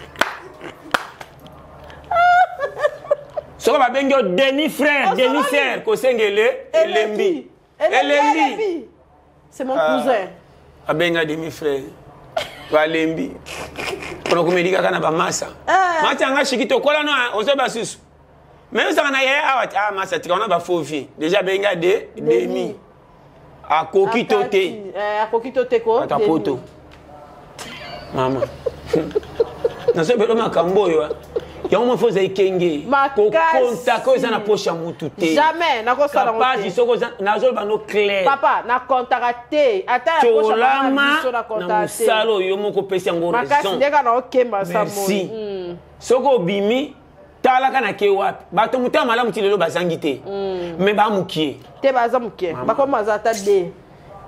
[SPEAKER 2] so ba bengo demi-frère demi-sœur ko sengele elembi elembi.
[SPEAKER 3] C'est mon cousin.
[SPEAKER 2] Abenga demi-frère. Walembi. Pour que me diga kana ba masa. Mata nga shikito kola no ozo basusu. Mais ça na ya masa tikana ba fofi. Déjà benga de demi. A kokito te.
[SPEAKER 3] A kokito te ko.
[SPEAKER 2] Ata poto. Mama. Na so belo makambo yo. Ya uma foza ikenge ko konta ko za na posha mutu te
[SPEAKER 3] jamais na ko sala
[SPEAKER 2] papa isoko na zo ba no clair
[SPEAKER 3] papa na contacter ata ya posha
[SPEAKER 2] na na musalo yo moko pesi ngo raison
[SPEAKER 3] makasi ndeka na okemba sa
[SPEAKER 2] merci soko bimi tala kana ke wapi bato mutama malamu ti lelo bazangi te mais ba mukie
[SPEAKER 3] te baza mukie bakoma za ta de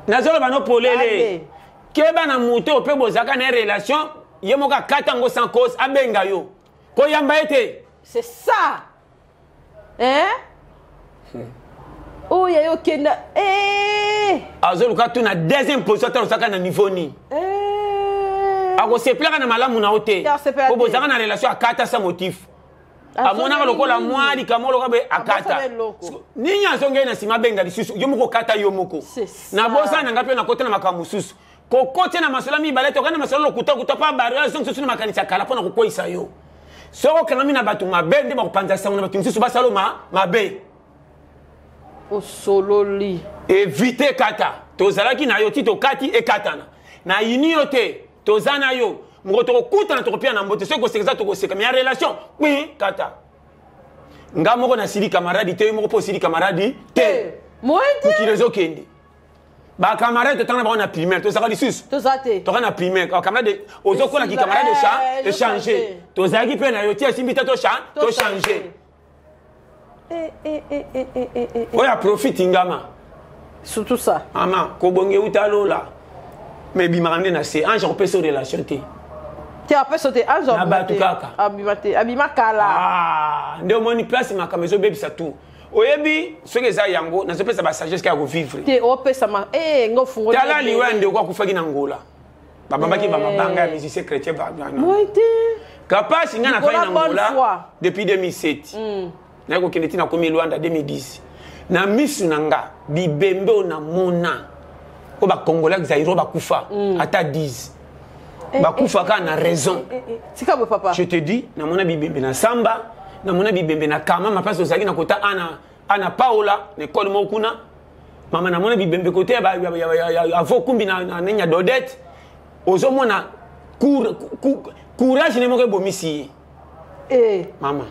[SPEAKER 2] na zo ba no polele ke ba na muto ope bozaka na relation ye moka kata ngo sans cause abenga yo.
[SPEAKER 3] C'est ça. Hein? Oh, il y a eu Kenda.
[SPEAKER 2] Azolu ka tu na deuxième position ta osaka na niveau ni. Ako se plaka na malamu na ote. Ko bozaka na relation akata sa motif. Amona lokola mwali kamolo ka be akata. Ninya zonge na sima benga lisusu. Yo moko kata yo moko. Na bosa na ngapi na kota na makamususu. Ko kote na masola mi balete kana masola lokuta pa barrière zonge susu na makanisa kala pona ko koisa yo. Soko kanami na batu mabe ndi bakupanza sango na batu misusu basalo mabe
[SPEAKER 3] o solo li
[SPEAKER 2] éviter kata tozalaki na yo tito kati e katana na iniote tozana yo ngoto kokutana tokopia na mbote soko sekeza tokoseka mais relation oui kata ngamoko na sili camarade te moko po sili camarade te
[SPEAKER 3] moi
[SPEAKER 2] te kirezo kende ba camarade tanga ba na primaire to saka lisusu
[SPEAKER 3] to zate to
[SPEAKER 2] na primaire camarade ozokola ki camarade échanger to zaki pe na yo tie simbita to changer oya profite ngama
[SPEAKER 3] surtout ça
[SPEAKER 2] mama ko bonge utalola mais bimande na se ange on peut se relation te
[SPEAKER 3] ti après sauter ange
[SPEAKER 2] na batu kaka
[SPEAKER 3] abima kala
[SPEAKER 2] ndio moni place makamezo bebisa tout oyebi soki eza yango nazopesa ba sagesse ka vivre
[SPEAKER 3] te opesa ma ngo fungo
[SPEAKER 2] tala liwende kwa kufaki na ngola babambaki ba mabanga ya musicien chrétien ba bana
[SPEAKER 3] moite
[SPEAKER 2] kapasi ngana fai na ngola depuis 2007 na ko kineti na komi Luanda 2010 na misu nanga bibembe na mona ko ba congolais zairo ba kufa ata 10 ba kufa ka na raison
[SPEAKER 3] tika bo papa
[SPEAKER 2] je te dis na mona bibembe na samba na mona bibembe na kama mapasi ozaki na kota ana Paola n'école mokuna mama na mona bibembe côté ya avo kumbi na nenya Dodette ozo mona courage ne moko bomisi mama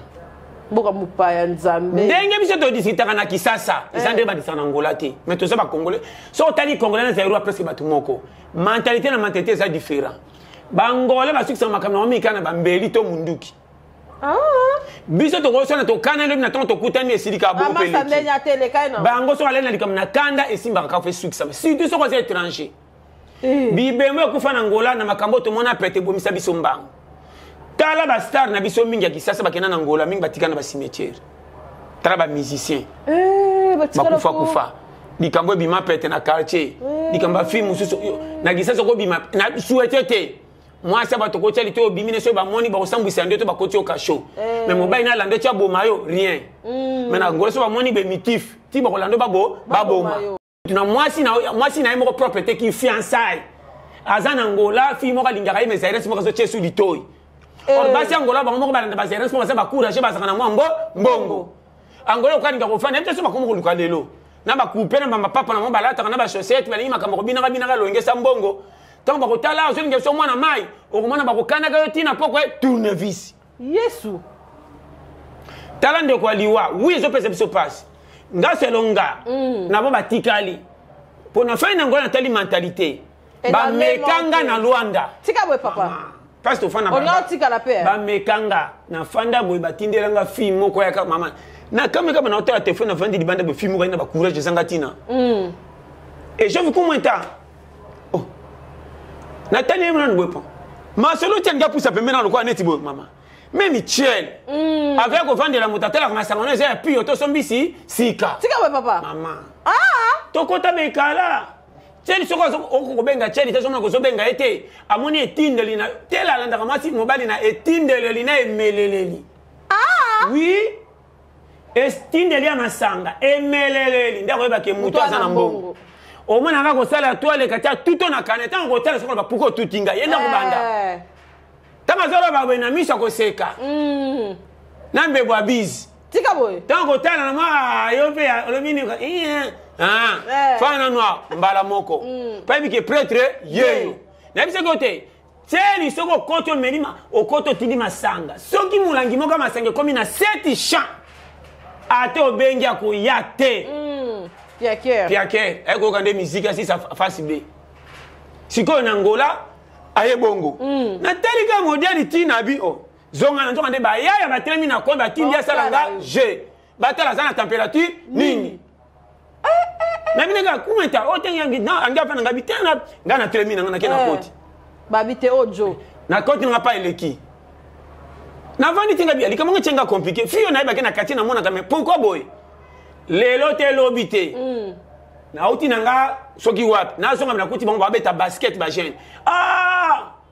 [SPEAKER 3] mboka mupaya nzambe
[SPEAKER 2] ndenge biso to disitaka na Kisasa ezande ba disana ngola te mais to ça ba congolais so tali congolais na zairo presque batu moko mentalité na mentalité ça différent bangolais ba sukisa makamna omika ba mbeli to munduki biso to gosana to kana le na to kutani esilika bo pele bango so alena likamna kanda esimba ka fe sukisa surtout so ko étranger bibembe ko fana ngola na makambo to mona pete bomisa biso mbango tala ba star na biso mingi ya Kisasa bakena na ngola mingi batika na ba cimetière tala ba musicien bakufa kufa likambo bima pete na quartier likambo film mususu na Kisasa ko bima na souhaité te moi ça va te côté li to bimine so ba moni ba osambwisa ndio to ba côté au cachot mais mobile na lande tia boma yo rien mais na ngolo so ba moni be mitif ti ba kolando ba boma tuna moi si na mo propriété qui fiançailles azana ngola fi mo ka lingaka i mesaires mo ka so chesu litoi or basi angola ba mo ka balanda ba mesaires mo ka ba courage ba sakana mo mbongo angola ka linga ko fana mteso ba ko mo luka lelo na ba couper na ba papa na mo balata na ba chaussette ba linga makambo bina ka longesa mbongo tant ba ko tala so linga so mwana mai o ko mwana ba ko kana ka yotina poko tournevis
[SPEAKER 3] Yesu
[SPEAKER 2] tala ndeko aliwa oui zo pese biso passe nga selonga na ba tikali pour na fin ngola na tali mentalité ba mekanga na Luanda
[SPEAKER 3] tika boy papa
[SPEAKER 2] parce que fana
[SPEAKER 3] on a tika la paix
[SPEAKER 2] ba mekanga na fanda boy batindelanga film moko ya mama na kama na hôtel téléphone na vendre libanda be film moko na ba courage zangatina et je vous commenta oh na tali mwana ngwepo ma solo tianga poussa pembena lokwa neti boy mama mais Michel avec au vendre la motatela comme ça on est puis auto sombisi sika
[SPEAKER 3] tika boy papa
[SPEAKER 2] mama to kota bekala Cheli soko oko benga cheli taso na ko benga ete amoni etindeli na tela landa kama si mobali na etindeli na emeleleli oui estindeli amasanga emeleleli ndako ba ke mutu azana mbongo o mwana ngako sala toile katia tuto na kaneta ngo tela soko ba puko tutinga yenda kubanda tama zoro ba bena misa ko seka nambe bwa bizi
[SPEAKER 3] tika boy
[SPEAKER 2] tango tala na ma yo pe olomini fana noa mbala moko pabi ke prêtre yeyo na bise kote teli soko koto melima okoto tindi masanga soki mulangi moko masanga komi na 7 champs ate obengi ko yate Pierre eko kande musique asi sa face B siko na Angola aye bongo na teli ka modernity na bi o zonga na ntonga nde ba yaya batelemi na ko ba tindi asalanga je batala za na température nini na binega kumenta otenyangi na anga fana ngabi tena ngana telemi na kena koti
[SPEAKER 3] babite ojo
[SPEAKER 2] na koti nga pa eleki na vani tinga bi alika monga chenga compliqué fio na ibake na kati na mona kame pourquoi boy lelo te lobité na uti nanga soki wapi na songa na kuti bango ba beta basket ba jeune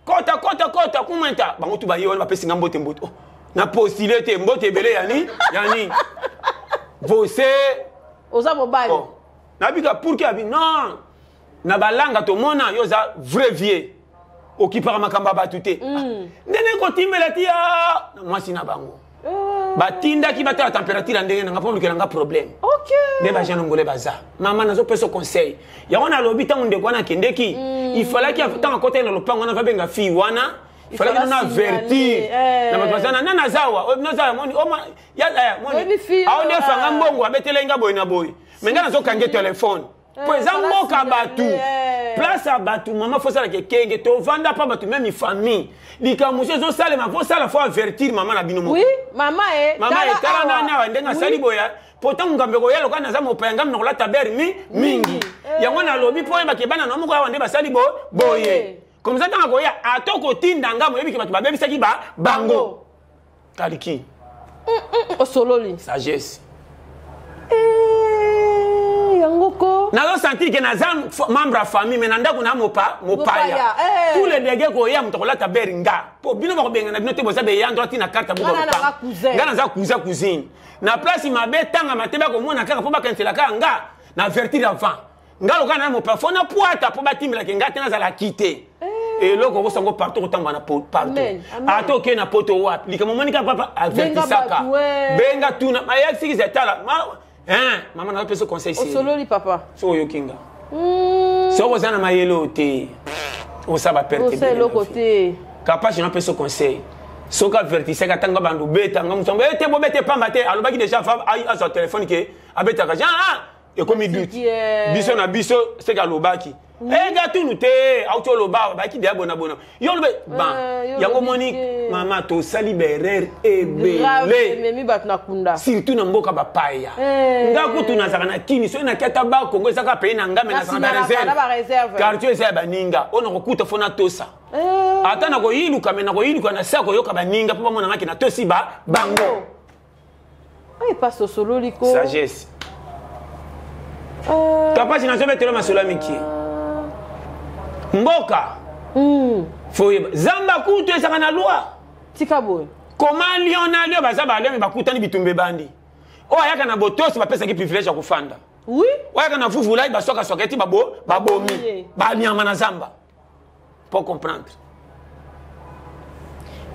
[SPEAKER 2] kota kumenta bango tu ba yo ba pesi ngambote mboto na postulé te mbote belé yani você
[SPEAKER 3] oza mobile
[SPEAKER 2] nabika pour que abi non na balanga to mona yo za vrai vieux okipara makamba batute ndene ko timela tia na mwasi na bango batinda ki batala température ndenge nga pombe nga problème ne ba jana ngole baza mama nazo peso conseil ya wana lobi tango ndeko wana kendeki il fallait qu'il tant côté na lopango na vabenga fi wana il fallait que na avertir na batwazana na zawa no zawa moni o ya moni a on fanga mbongo abetelenga boy na boy menga nazo kange téléphone pour exemple ka batu place à batu maman faut ça la kenge to vanda pas batu même famille likamuso zo sale ma faut ça la faut avertir maman na bino mo
[SPEAKER 3] oui maman
[SPEAKER 2] tala na ndenga sali boya pourtant ngambe ko yelo kana za mo penga mno la taber mingi yango na lobi po ba ke bana no mo ko wande ba sali boye comme ça tant ko ya atoko tinda ngamo yebi ke batu ba bebisa ki bango kaliki
[SPEAKER 3] o sololi
[SPEAKER 2] sagesse
[SPEAKER 3] yangoko
[SPEAKER 2] nazo sentir que nazam membre à famille mais nanda kuna mopaya tous les dégâts ko ya mto la taberinga po bino ba benga na bino te boza be ya ndoti na carte buko pa ngana za cousine na place mabe tanga mateba ko mona kaka po ba kentela ka nga na vertir avant ngalo kana mo pa fona poata po batimela ke ngata na za la quitter et loko ko sango partout tamba na partout ato ke na poto wapi likamo monika papa avertisaka benga tuna maya siki zetala maman na peso conseil
[SPEAKER 3] c'est sololi papa
[SPEAKER 2] so yokinga so kozana mayelo te o saba perte
[SPEAKER 3] c'est le côté
[SPEAKER 2] capable na peso conseil so ka vertise ka tanga bandu beta ngam sombe te bo bete pamba te alobaki déjà femme a son téléphone ke abeta ka et comme but biso na biso c'est ka lobaki ga tunu te auto loba ba ki dia bona yo lobe ba yango monique mama to sali berer ebele
[SPEAKER 3] memi bat na kunda
[SPEAKER 2] surtout na mboka ba paya ndako tuna zaka na kini so na keta ba kongo saka pe na ngame na sana réserve quartier ça ba ninga ona ko kuta fona tosa ata na ko yiluka me na ko yiluka na sako yoka ba ninga papa mona ngaki na tosi ba bango
[SPEAKER 3] passe solo liko
[SPEAKER 2] sagesse papa sina so betelo masolo miki mboka Foye zamba kutu ezaka na loi.
[SPEAKER 3] Tika boy.
[SPEAKER 2] Comment lion na lion bazaba lion bakutani bitumbe bandi. O ayaka na botosi bapesa ki privilège ya kufanda.
[SPEAKER 3] Oui.
[SPEAKER 2] O ayaka na fufula basoka soketi babomi. Ba nyama na zamba. Pour comprendre.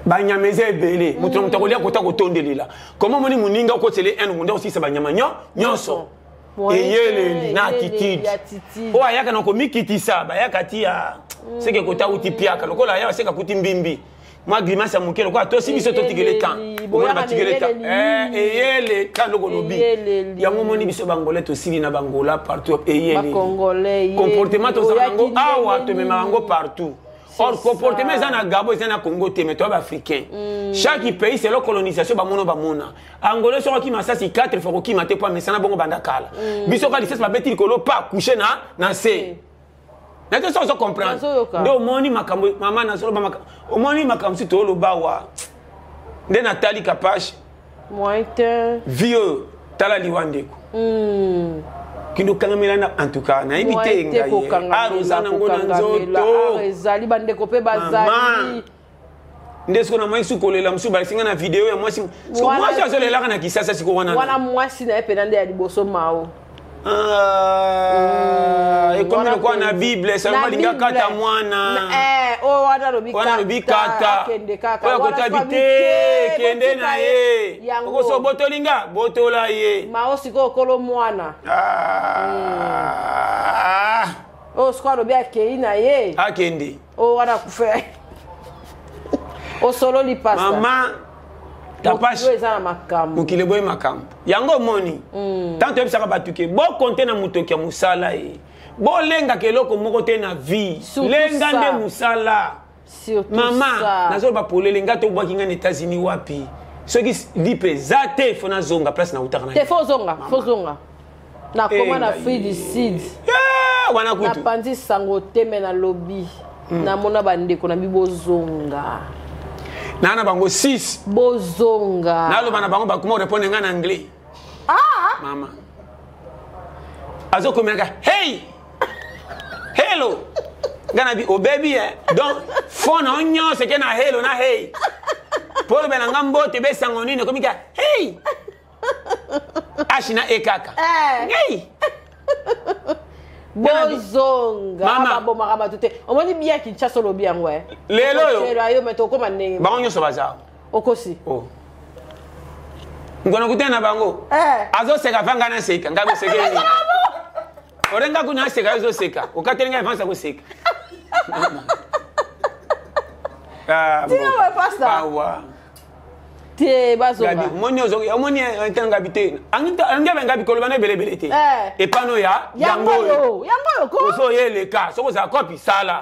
[SPEAKER 2] Ba nyameze ebele. Mutu mutakolia kota kotondelela. Comment moni muninga okotele en munda aussi sa ba nyama nyonso. Eyele na attitude. O ayaka na komi kitisa ba yaka tia. Seke kota uti piaka lokola ya seka kuti mbimbi. Moi grimace à mokelo quoi toi si biso to tigele temps on va tigele temps eyele quand loko lobi ya momoni biso bangolais to sili na bangola partout eyele
[SPEAKER 3] congolais
[SPEAKER 2] comportement to zango awa to mema bango partout or comportement za na Gabon za na Congo te mais toi africain chaque pays c'est la colonisation ba mona angolais so ki masasi 4 fois ki mate pas mais ça na bongo bandakala biso ka lisese ba beti kolo pas coucher na c. N'est-ce pas comprendre? Donc moni makambo maman na solo makambo. Moni makambo si to lo bawa. De Nathalie Kapache.
[SPEAKER 3] Moite.
[SPEAKER 2] Vieux tala liwandeko. Kindo kangamela en tout cas na imité ngaye. Arozana ngona nzoto.
[SPEAKER 3] Ezali bandeko pe bazali.
[SPEAKER 2] Ndesko na moi sukolela msu balisinga na vidéo ya moi si. Moi je zolela kana kisasa siko wana.
[SPEAKER 3] Wana moi si na ependa ya liboso mao.
[SPEAKER 2] Et comme le quoi na Bible ça m'a dit kata mwana
[SPEAKER 3] oh wana lobi kata
[SPEAKER 2] kende kaka ko tabité kende na ye ko so botolinga botola ye
[SPEAKER 3] ma osiko kolo mwana oh siko lobi akei na ye
[SPEAKER 2] akende
[SPEAKER 3] oh wana kufe o solo li pasta
[SPEAKER 2] mama Kapache mukile boy makambo yango moni tanto ebisaka batuke bo konte na mutoki ya musala bo lenga keloko moko te na vie lenga nde musala mama nazo ba pole lenga to bwaki nga na États-Unis wapi soki lipe zate fona zonga place na utaka na
[SPEAKER 3] te fo zonga na koma na Afrique du Sud
[SPEAKER 2] wana kutu
[SPEAKER 3] na pandi sango teme na lobby na mona bandeko na bibo zonga
[SPEAKER 2] Nana bango 6
[SPEAKER 3] bozonga
[SPEAKER 2] nalo bana bango bakuma répondre en anglais mama azo komeka hey hello gonna be oh baby donc phone onyo c'est que na hello na hey pour bena ngambo te be sango nini komika hey ashina ekaka hey
[SPEAKER 3] bozonga mama makama tute omoni bien ki chaso lobi yango
[SPEAKER 2] lelo
[SPEAKER 3] yo meto ko manenge
[SPEAKER 2] bango nyoso baza
[SPEAKER 3] okosi
[SPEAKER 2] ngona kutena bango azo seka vanga na seka ngabo sekeni orenga kuna seka azo seka ukatelenga avanza ko seka
[SPEAKER 3] tina wa pasta te bazonga
[SPEAKER 2] moni ozo moni entanga bité anga ngabi koloba na belebele te et pano ya yango ko so yele ka so ko za copy sala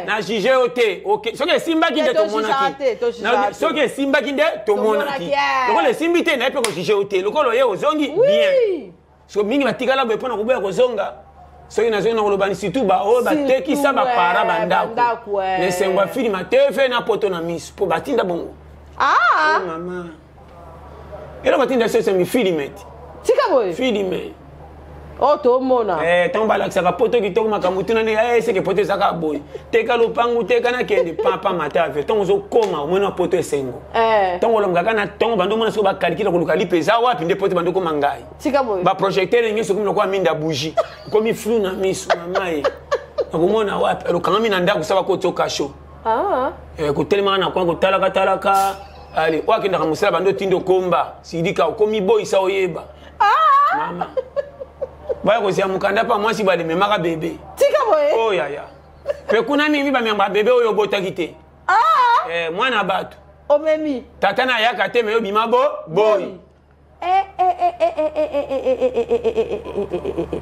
[SPEAKER 2] na juger ote OK so ke simba kinde to monaki na so ke simba kinde to monaki loko le simbite na epe ko juger ote loko lo ye ozongi bien so mingi batikala bo pona ko boya ko zonga so ina zo na koloba ni surtout ba o ba teki sa ba para bandako ne sengwa film TV na poto na miss po batinda bongo oh mama ela batinda sese mi filimete
[SPEAKER 3] tika boy
[SPEAKER 2] filime
[SPEAKER 3] oh to mona
[SPEAKER 2] tamba la saka poto ki to makambo tuna ne seke poto saka boy teka lupangu teka na kende papa mata ave tongo zo koma omona poto esengo tongo lomga kana tongo bando mona so ba calcule ko lukali pesa wapi nde poto bando ko mangai
[SPEAKER 3] tika boy
[SPEAKER 2] ba projecteur ngi so kumlo kwa minda bougie komi flou na miso mama akomona wapi lokanga mina ndako saba ko toka show ko telema na kwa ko talaka ali wakenda kamusala bando tindo komba sidika komi boy sa oyeba mama baya ko sia mukanda pa mwasi bale memaka bébé
[SPEAKER 3] tika boy
[SPEAKER 2] oh ya pe kuna mimi ba memba bébé oyo botaki te mwana batu
[SPEAKER 3] omemi
[SPEAKER 2] tata na yaka te me yo bima boy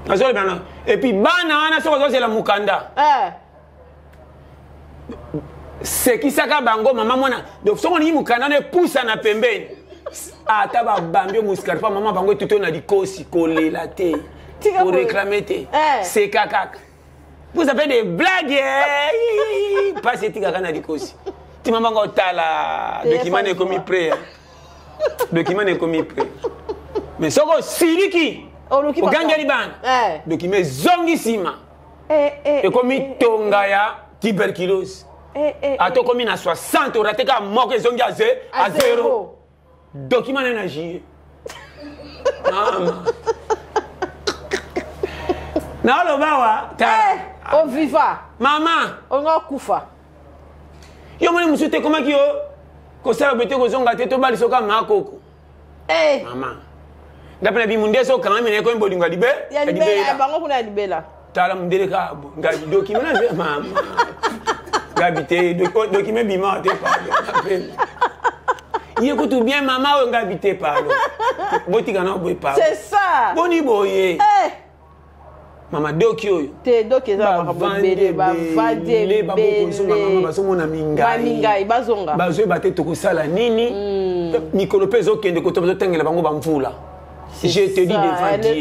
[SPEAKER 2] azole bana et puis bana wana soko zo la mukanda c'est qui saka bango mama mwana donc soko ni mukanda ne poussa na pembeni ata ba bambio muskar pa mama bango tuto na likosi kolela te pour réclamer te c'est kaka vous avez des blagues pas c'est kaka na likosi ti mama ngo tala document ne komi prêt document ne komi prêt mais soko siriki ogangeli bana document zongi sima et komi tonga ya tuberculose ato komi na 60 orate ka moko ezongi à 0 document na jie mama na lo bawa ta
[SPEAKER 3] o viva
[SPEAKER 2] mama
[SPEAKER 3] o ngokufa
[SPEAKER 2] yo moni musute koma ki yo ko sala bete ko zonga te to bali soka makoko mama ngapena bi munde so kama mine ko mbolinga libe
[SPEAKER 3] ya libe bango kuna libela
[SPEAKER 2] tala mundele ka nga document na mama ngabité document bima te pa il écoute bien maman ou ngabité pa botika na boy pa
[SPEAKER 3] c'est ça
[SPEAKER 2] boni boye mama doki oyo
[SPEAKER 3] te doki za bakabondele ba vadele
[SPEAKER 2] ba bokozonga mama bazomona mingai
[SPEAKER 3] bazonga
[SPEAKER 2] bazoye bate tokosala nini mikolo pe ezokende koto bazotengela bango bamvula je te dis devant Dieu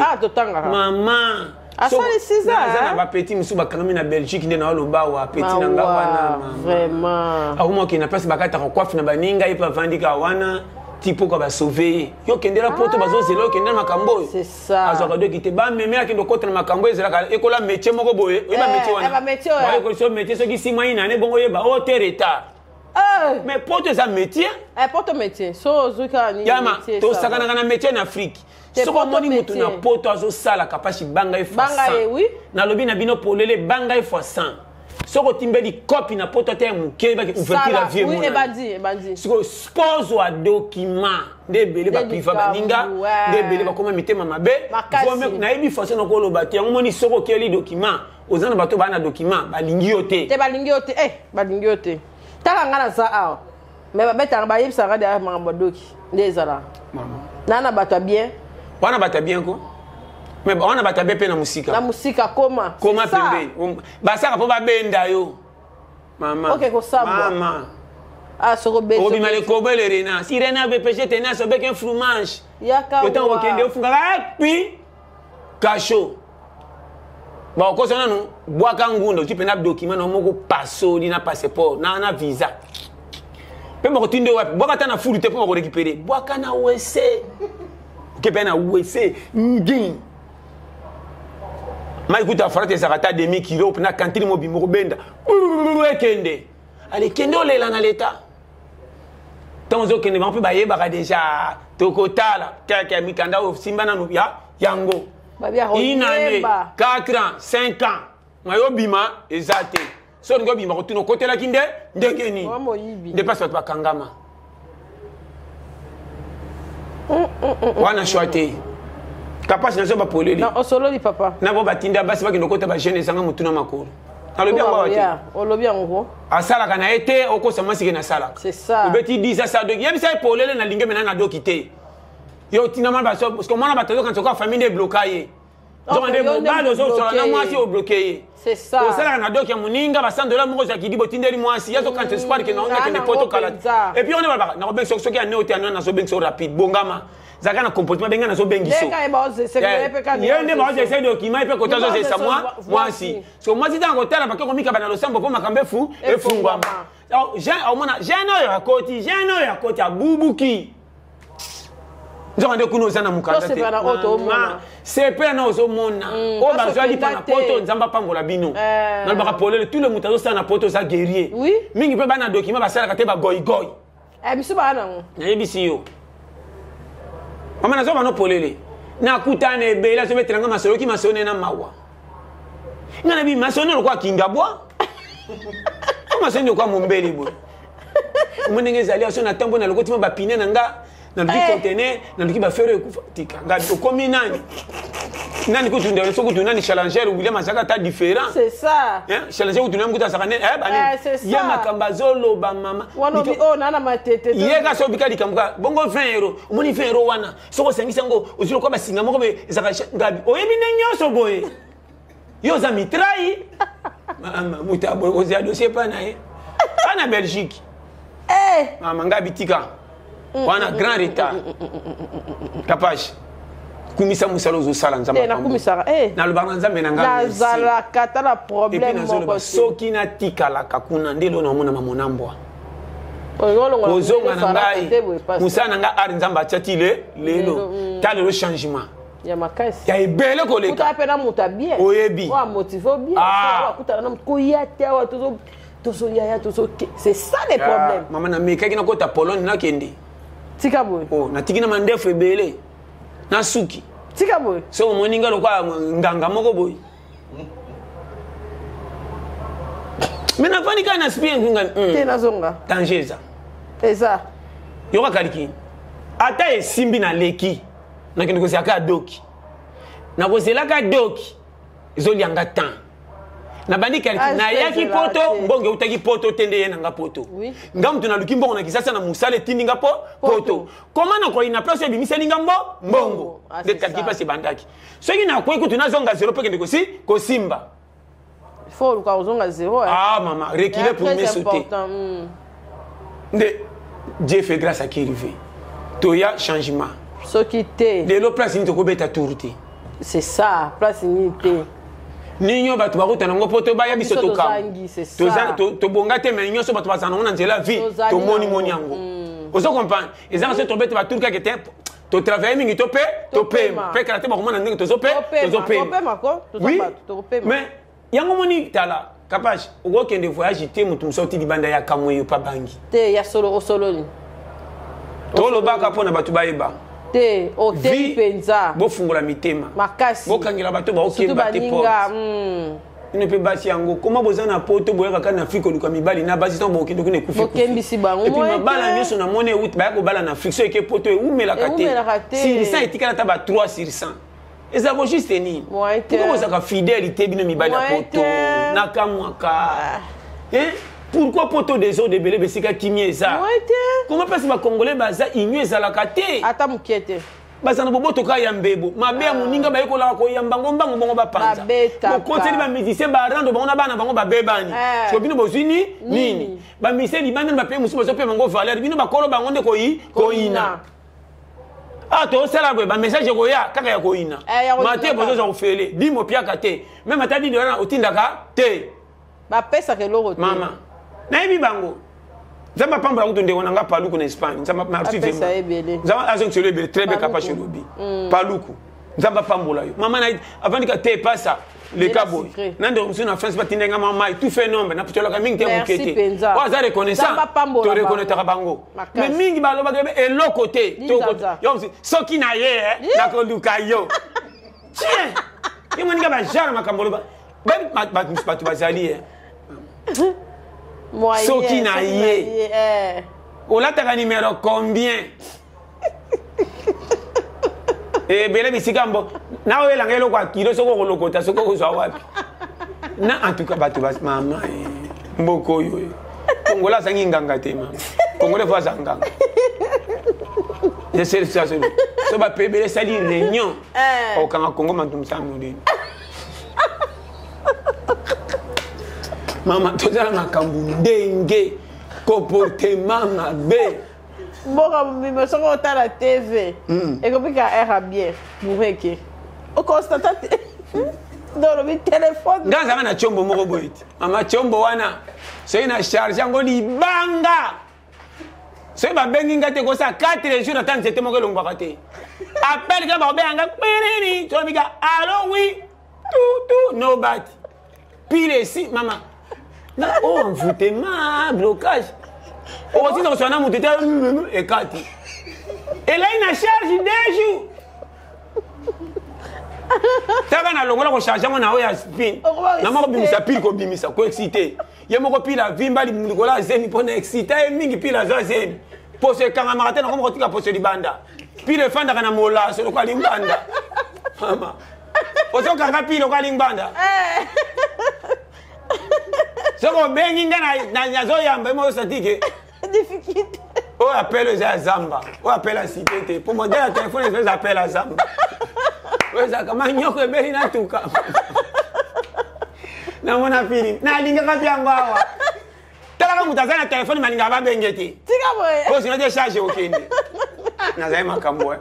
[SPEAKER 2] maman
[SPEAKER 3] asali 6 ans
[SPEAKER 2] na ba petit musu bakangami na Belgique nde na oloba wa petit na nga wana
[SPEAKER 3] vraiment
[SPEAKER 2] auma ki na place bakata ko kwafi na baninga ipa vandika wana tipo ka ba sauver yo kendela poto bazozela yo kendela makambo
[SPEAKER 3] c'est ça
[SPEAKER 2] azoka do kite ba meme akendo kota na makambo ezela ka ekola métier moko boye ba métier wana
[SPEAKER 3] ba métier wana
[SPEAKER 2] ba ko so métier so ki 6 mois ina ne bongo yeba o tereta mais poto za métier
[SPEAKER 3] poto métier so zuka ni
[SPEAKER 2] yama to sakana kana métier en Afrique soko moni mutu na poto azo sala kapashi banga
[SPEAKER 3] banga oui
[SPEAKER 2] na lobi na bino polele banga fois 100 soko timbeli copie na poto te muke ba ki ouverture la vie
[SPEAKER 3] oui ebandi
[SPEAKER 2] soko spose wa document de bele ba priva baninga de bele ba koma mitema mabe vome na yebi façon ko lo bati ngo moni soko keli document ozana bato bana document balingi yote
[SPEAKER 3] te balingi yote balingi yote tala ngana za aw mais beta ba yebisa ga de ma doki ndezala
[SPEAKER 2] mama
[SPEAKER 3] nana bato bien
[SPEAKER 2] wana bata bien ko mais wana bata bien pe na musika
[SPEAKER 3] koma
[SPEAKER 2] pembe basaka po babenda yo mama
[SPEAKER 3] OK ko samba
[SPEAKER 2] mama
[SPEAKER 3] soko be
[SPEAKER 2] obi male ko bele rena si rena be pêcher tena so be ken fromage
[SPEAKER 3] yaka
[SPEAKER 2] autant okende ofunga puis cacho ba ko sona no bwaka ngundo tu pe na document no moko passeport na passeport na visa pe mo tinde wa bwaka ta na fulu te pe mo récupérer bwaka na wese kepena wese ngin ma ikuta farate zakata demi kilo na kantini mo bimo benda kende ale kende olela na leta tonzo kende ba pe ba yeba déjà tokotala kaka mikanda o simba na no ya yango inane 4 ans 5 ans mayo bima ezate so ngo bima ko tuno kotela kinde ndengeni dépasse pas kangama wana choite kapasi nazo ba poleli
[SPEAKER 3] na osolo di papa
[SPEAKER 2] na bo batinda basi bakino kota ba jeune sanga mutuna makolo alobi ngo wate
[SPEAKER 3] olobi ngo
[SPEAKER 2] asala kana ete okosa masike na sala
[SPEAKER 3] c'est ça
[SPEAKER 2] obeti 10 ça doki yebisa polele na linge mena na dokite yo tina mal baso parce que mona batazo quand ko famille bloquée donc ndé balo zo so na mwasi o bloqué
[SPEAKER 3] c'est ça
[SPEAKER 2] osala na doki ya muninga ba 100 $ moko za kidi botindeli mwasi yazo quand espoir que na ngake ne poto kala et puis on est ba na benso so ki ane oti ane na so benso rapide bongama zaka na comportement benga na so bengiso
[SPEAKER 3] deka ba ose se pe ka
[SPEAKER 2] ni yende ba ose se document pe ko tazo se sa mwasi so mwasi ta ko tala ba ko mika bana lo sambo po makambe fu e fungwama au mona jeno ya koti abubuki nzonde kuno sana mukanda te c'est pas na ozo mona o ba zali pa na poto nzamba pambola bino na ba polele tout le mutazo sana poto za guerrier mingi pe bana document ba sala ka te ba goy
[SPEAKER 3] biso ba na
[SPEAKER 2] na yebisi yo mama nazo bano polele na kutane be la so betranga masolo ki masone na mawa ngana bi masone lo kwa kingabwa masone kwa mombeli bo munenge zali aso na tambo na lokoti ba pine na nga na luki conteneur na luki ba fere kufatika ngabi okomi nani kutunda so kutunda ni challenger William Azaka ta différent
[SPEAKER 3] c'est ça
[SPEAKER 2] challenger kutunda mkuta sakane bani ya makamba zolo ba mama
[SPEAKER 3] wanobi nana matete
[SPEAKER 2] yega so bikali kamka bongo 20 €, umoni 20 € wana soko sangisa ngo uzilo kwa basinga moko be zaka ngabi oyebi nenyoso boye yo za mitrai mama mutabo ozia dossier pa na ana Belgique mama ngabi tika wana grand retard capage kumisa musalo zo sala nzamba
[SPEAKER 3] na kumisa
[SPEAKER 2] na lubanga nzambe na ngamba
[SPEAKER 3] na zala kata la problème
[SPEAKER 2] moko soki na tika la kakuna ndelo na mona mamonambwa ozonga na ngai musana nga ari nzamba chatile lelo tale le changement
[SPEAKER 3] ya makasi
[SPEAKER 2] ya ebele koleka
[SPEAKER 3] uta pena muta bien
[SPEAKER 2] oyebi
[SPEAKER 3] wa motivo bien wa kuta na ko yate wa C'est ça les problèmes.
[SPEAKER 2] Maman na meka ki na kota Pologne na kende.
[SPEAKER 3] Tika boy.
[SPEAKER 2] Oh, na tiki na mandefu ebele. Na suki.
[SPEAKER 3] Tika boy.
[SPEAKER 2] So moninga lokwa nganga moko boy. Mais na fani kana spien kunga.
[SPEAKER 3] Tena zonga.
[SPEAKER 2] Tangeza.
[SPEAKER 3] Eza.
[SPEAKER 2] Yoka kaliki. Ata esimbi na leki. Na kende ko siaka doki. Na ko selaka doki. Zolianga tan. Na bandi kaliki na yaki poto mbonge utaki poto tende yena nga poto.
[SPEAKER 3] Oui.
[SPEAKER 2] Ngam tuna luki mbongo na kisasa na musale tindi nga poto. Comment na ko ina place bimisa ninga mbongo. De kaliki place bandaki. So ina ko ekutu na zonga zero peke ndiko si ko simba.
[SPEAKER 3] Il faut le causonga zéro.
[SPEAKER 2] Ah maman, reculer pour mieux sauter. Dieu fait grâce à qui il veut. Toya changement.
[SPEAKER 3] Ce qui t'est.
[SPEAKER 2] De l'eau place ni to ko beta tourti.
[SPEAKER 3] C'est ça, place ni t'est.
[SPEAKER 2] Ninyo batu bakuta nango poto baya biso to kam. To bonga te mais nyonso batu basana na nzela vie to moni yango. Ozo comprendre. Ezanga se to beta baturka ke te to travailler mingi to pema. Pe karate ba komana ndenge to zo pema. Oui. Mais yango moni tala kapage ugo kende voyage te mutu msoti libanda ya kamwe yo pa bangi.
[SPEAKER 3] Te ya solo ni.
[SPEAKER 2] To lo baka pona batu bayeba.
[SPEAKER 3] Te o te penza
[SPEAKER 2] bo fungola mitema
[SPEAKER 3] makasi
[SPEAKER 2] bo kangela bato ba okemba te po ne peut basi yango comment bozana poto boyaka kana Afrique luka mibali na basi to bo kendo kune kufi
[SPEAKER 3] bokembisi bango
[SPEAKER 2] et puis mabala nyoso na mone out ba ko bala na Afrique so eke poto e umela kate si ça etikala ta ba 3 sur 100 et ça vaut juste ni pourquoi ça ka fidélité bino mibali ya poto na kamwaka pourquoi poto des eaux de belé besika kimieza comment parce que congolais baza inyo ezalaka te
[SPEAKER 3] ata mukiete
[SPEAKER 2] baza na boboto ka ya mbebo mabe ya muninga ba yekola ko ya mbango bongo ba panza ko conseil ba musicien ba rando bango na bana bango ba bebani so bino bozini nini ba musicien libanda ba pe musu bazope bango valeur bino ba kolo bango nde ko ina to sala ba message ko ya kaka ya ko ina mate bozo zo fele bimo piaka te même atadi de wana otindaka te
[SPEAKER 3] ba pesa ke loro te
[SPEAKER 2] mama na ibi bango zamba pambula kuto ndeko nanga paluku na Espagne zamba marti vema zamba azon sur le très bien capable lobi paluku zamba pambula yo mama na avant que te passa le cabo nando msuna na France batindenga mama tout fait nombre na pitola ka mingi te mukete wa za reconnaissant to reconnaître bango mais mingi baloba ke elo côté to yo soki na ye na ko luka yo tiens yo maninga ba jara makambolo ba tu bazali soki na ye olataka numéro combien bele bisika mbo na oyelanga eloko akilo soko kolokota soko kozwa wapi na en tout cas bato bas mama mboko oyo kongola azangi nganga te mama kongola fo aza nganga so bapebele esali réunion okanga kongo mantumisa molini mama tozala makambo ndenge comportement mabe
[SPEAKER 3] mboka mimi soko otala TV ekopika era bien mureke okonstate dans le téléphone
[SPEAKER 2] ngaza na chombo moko boyiti mama chombo wana so ina charge yango libanga so ba bengi ngate ko sa 4 jours attendre c'était moko longwa te appel ka ba benga piriri to bika allo oui tout nobody pile si mama na envoûtement blocage aussi dans son âme était et kati et là il a charge 2 jours taba na longola ko charge ngona o ya spin na moko bimisa pile ko bimisa ko excité ye moko pile a vimba li mulikola zeni pona excité e mingi pile a zeni pose kanga marate na ko tika pose libanda pile fanda kana mola so ko limbanda mama ozo kanga pile ko limbanda soko bengi ngana na zo yamba mo satike
[SPEAKER 3] difficulté
[SPEAKER 2] o appelle za zamba o appelle la cité pour mon la téléphone les appelle à zamba o za kama nyoko ebeli na tuka na mona fili na linga kapiango awa tala kama mutazana téléphone malinga ba bengeti
[SPEAKER 3] tika boye
[SPEAKER 2] o sina de charge okende na za makambo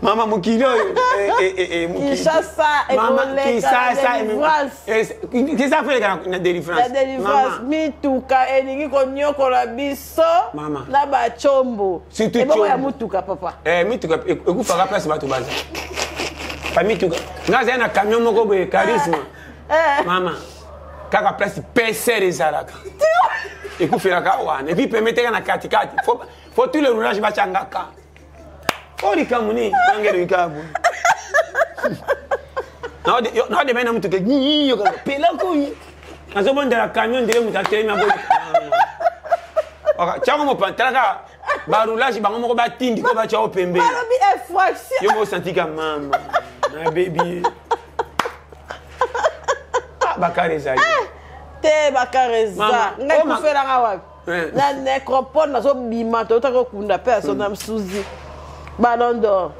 [SPEAKER 2] mama mukilo
[SPEAKER 3] Kinshasa et
[SPEAKER 2] Kinshasa fait la délivrance
[SPEAKER 3] mituka elingi konyokola biso na ba chombo
[SPEAKER 2] ebo
[SPEAKER 3] ya mutuka papa
[SPEAKER 2] mituka ekufaka place bato baza pa mituka ngaza na camion moko boye charisme mama kaka place PCR ezalaka ekufelaka wana et puis permettre na katikati faut tout le roulage bachangaka olikamuni ngere ikabu na de mena mutuke yo pela ko azobondela camion ndire mutateli mabodi chako mo pantraka ba roulage bango moko batindi ko bacha opembe yo mo senti ka mama na baby bakareza
[SPEAKER 3] te bakareza ngai kufela ngawapi na necropole nazo bima to tako kunda personne na msuzi ballon d'or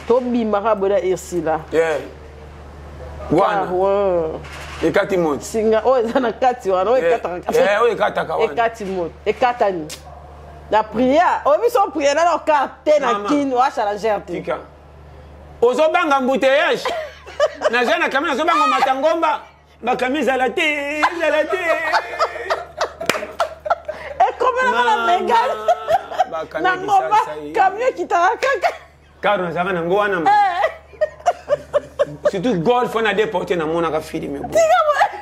[SPEAKER 3] to bima ka bola irsila
[SPEAKER 2] wana ekati mot
[SPEAKER 3] singa o ezana kati wana o ekata
[SPEAKER 2] o ekata ka wana
[SPEAKER 3] ekati mot ekatani la prière o biso prière na lo carte na kin wa challenger
[SPEAKER 2] tika ozobanga mbuteyage na jana kamera ozobanga matangomba bakamiza la te
[SPEAKER 3] e komela na megal na ngomba kamio kitaraka
[SPEAKER 2] karo zanga na ngwana ma surtout golf on a déporté na mona ka filme bo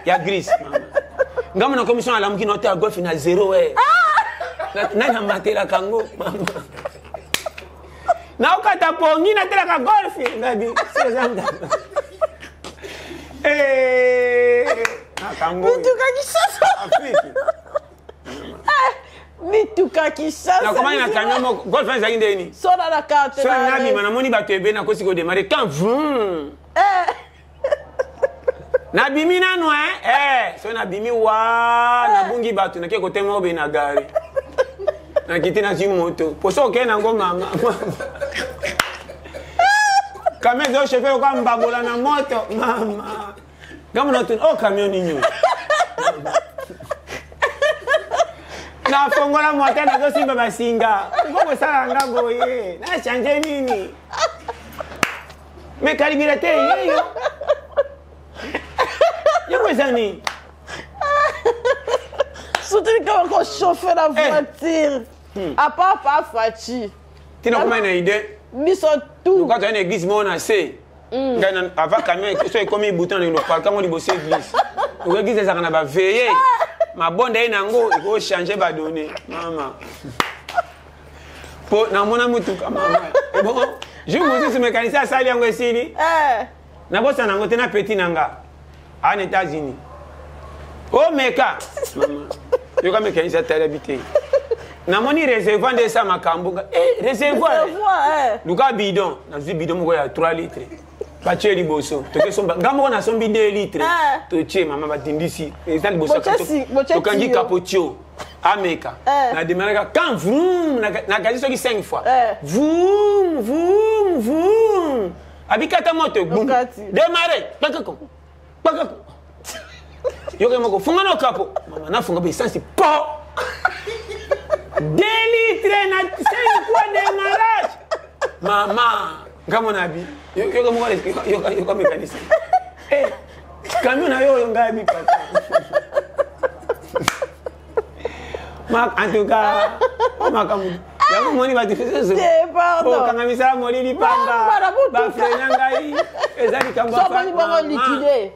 [SPEAKER 2] ya gris mama ngam na commission ala mukino ta golf na 0 na matela kango mama na ukata pongi na tela ka golf ngabi sezanga kango
[SPEAKER 3] mituka kisasa
[SPEAKER 2] afiki
[SPEAKER 3] mituka kisasa
[SPEAKER 2] na comment na kanyo golf en zaki ndeni
[SPEAKER 3] soda la carte
[SPEAKER 2] so ngabi mana moni ba tebe na kosi ko démarrer quand na bimi nanu so na bimi wa na bungi batu na ke ko tema obe na gari na kiti na si moto poso ke na ngo mama kame do chauffeur ko mbabola na moto mama gamu na tun o camion ninyo na fongola moto na go simba basinga ngo sala ngago ye na change nini me calibrate yeyo yo zani
[SPEAKER 3] surtout quand on chauffe la voiture à part pas Fachi
[SPEAKER 2] tino kuma na idée
[SPEAKER 3] biso tout
[SPEAKER 2] quand on est église moi on a c'est ngana avant camion so comme bouton le parc on libosé église o église ça kana ba veiller ma bonde ina ngo ko changer ba donner mama po na mona mutuka mama bon je me dis mécanicien sali yango esili na bossa nango tena petit nanga en États-Unis oh meka mama yo ka mécanicien télébité na moni réservoir de ça makambuga réservoir luka bidon na zi bidon moko ya 3 litres ba tché liboso to ke somba ngamo na sombi 2 litres to tché mama ba tindisi ça liboso to kangi capotio ameka na demaraka quand vroom na gazi soki 5 fois vroom vroom vroom abikata moto boum démarrer pakako yo ke moko funga no capo mama na funga be essence po 2 litres na 5 fois démarrage mama ngamo na bi yo ke moko yo ka mécanicien camion na yo ngabi papa mak en tout cas makamu yango moni ba difficile
[SPEAKER 3] pardon
[SPEAKER 2] kanga misala moli li panga ba frena ngai ezali kangwa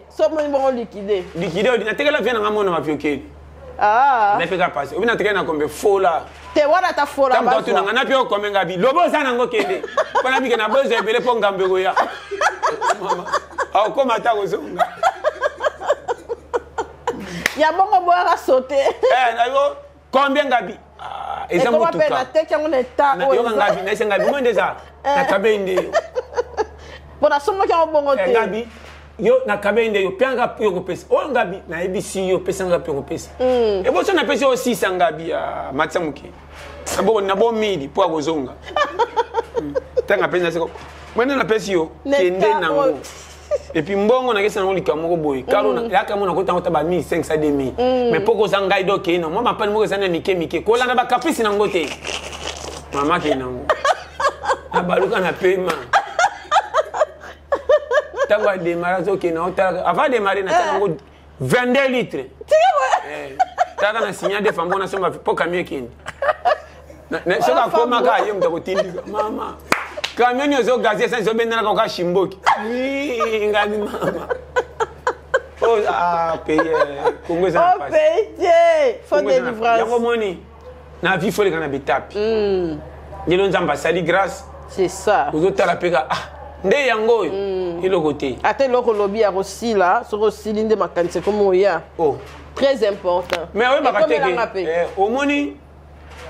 [SPEAKER 3] so moni bongo liquider
[SPEAKER 2] na tekela vient na mona mafiokeli na fika passer obina tekela na kombe fola
[SPEAKER 3] te wana ta fola
[SPEAKER 2] ba tu na pio kombe ngabi lobo sana ngo kende pana bike na bozo ebele po ngambe go ya mama au koma ta kozonga
[SPEAKER 3] ya bongo boa sauter
[SPEAKER 2] na yo combien ngabi eza mutuka
[SPEAKER 3] na teke yango na ta
[SPEAKER 2] yo ngabi na sengabi mwende za na kabende
[SPEAKER 3] bona somo kya bongo te
[SPEAKER 2] ngabi yo na kabende yo pianga pio ko pesa o ngabi na ebisi yo pesa ngabi ko pesa e bo so na pesa o 6 ngabi ya matsamuki na bo midi po akozonga tanga pesa seko mwende na pesa yo kende nango et puis mbongo na kesa ngoli kamoko boy karo na yaka mona ko tanga ba 1500 2000 mais poko za ngai do ke no mama pa mo sana mike ko langa ba caprice na ngote mama ke nango na baluka na pema tanga démarrage ok na otaka avant démarrer na tanga 22 litres tanga na signal de fambo na somba po kamie kindi na soka koma ka yem to kutindika mama camion yo zo gazi ça zo benda na ka shimboki ngabi mama pays Congo ça passe.
[SPEAKER 3] Faut délivrance.
[SPEAKER 2] Yango moni na vie faut les kana betapi. Yelo nzamba sali grâce.
[SPEAKER 3] C'est ça.
[SPEAKER 2] Vous autres la pega nde yango ilo côté.
[SPEAKER 3] Ate loko lobby a aussi là, sur aussi l'inde makanise comme oya.
[SPEAKER 2] Oh,
[SPEAKER 3] très important.
[SPEAKER 2] Mais oui bakateke. Au moni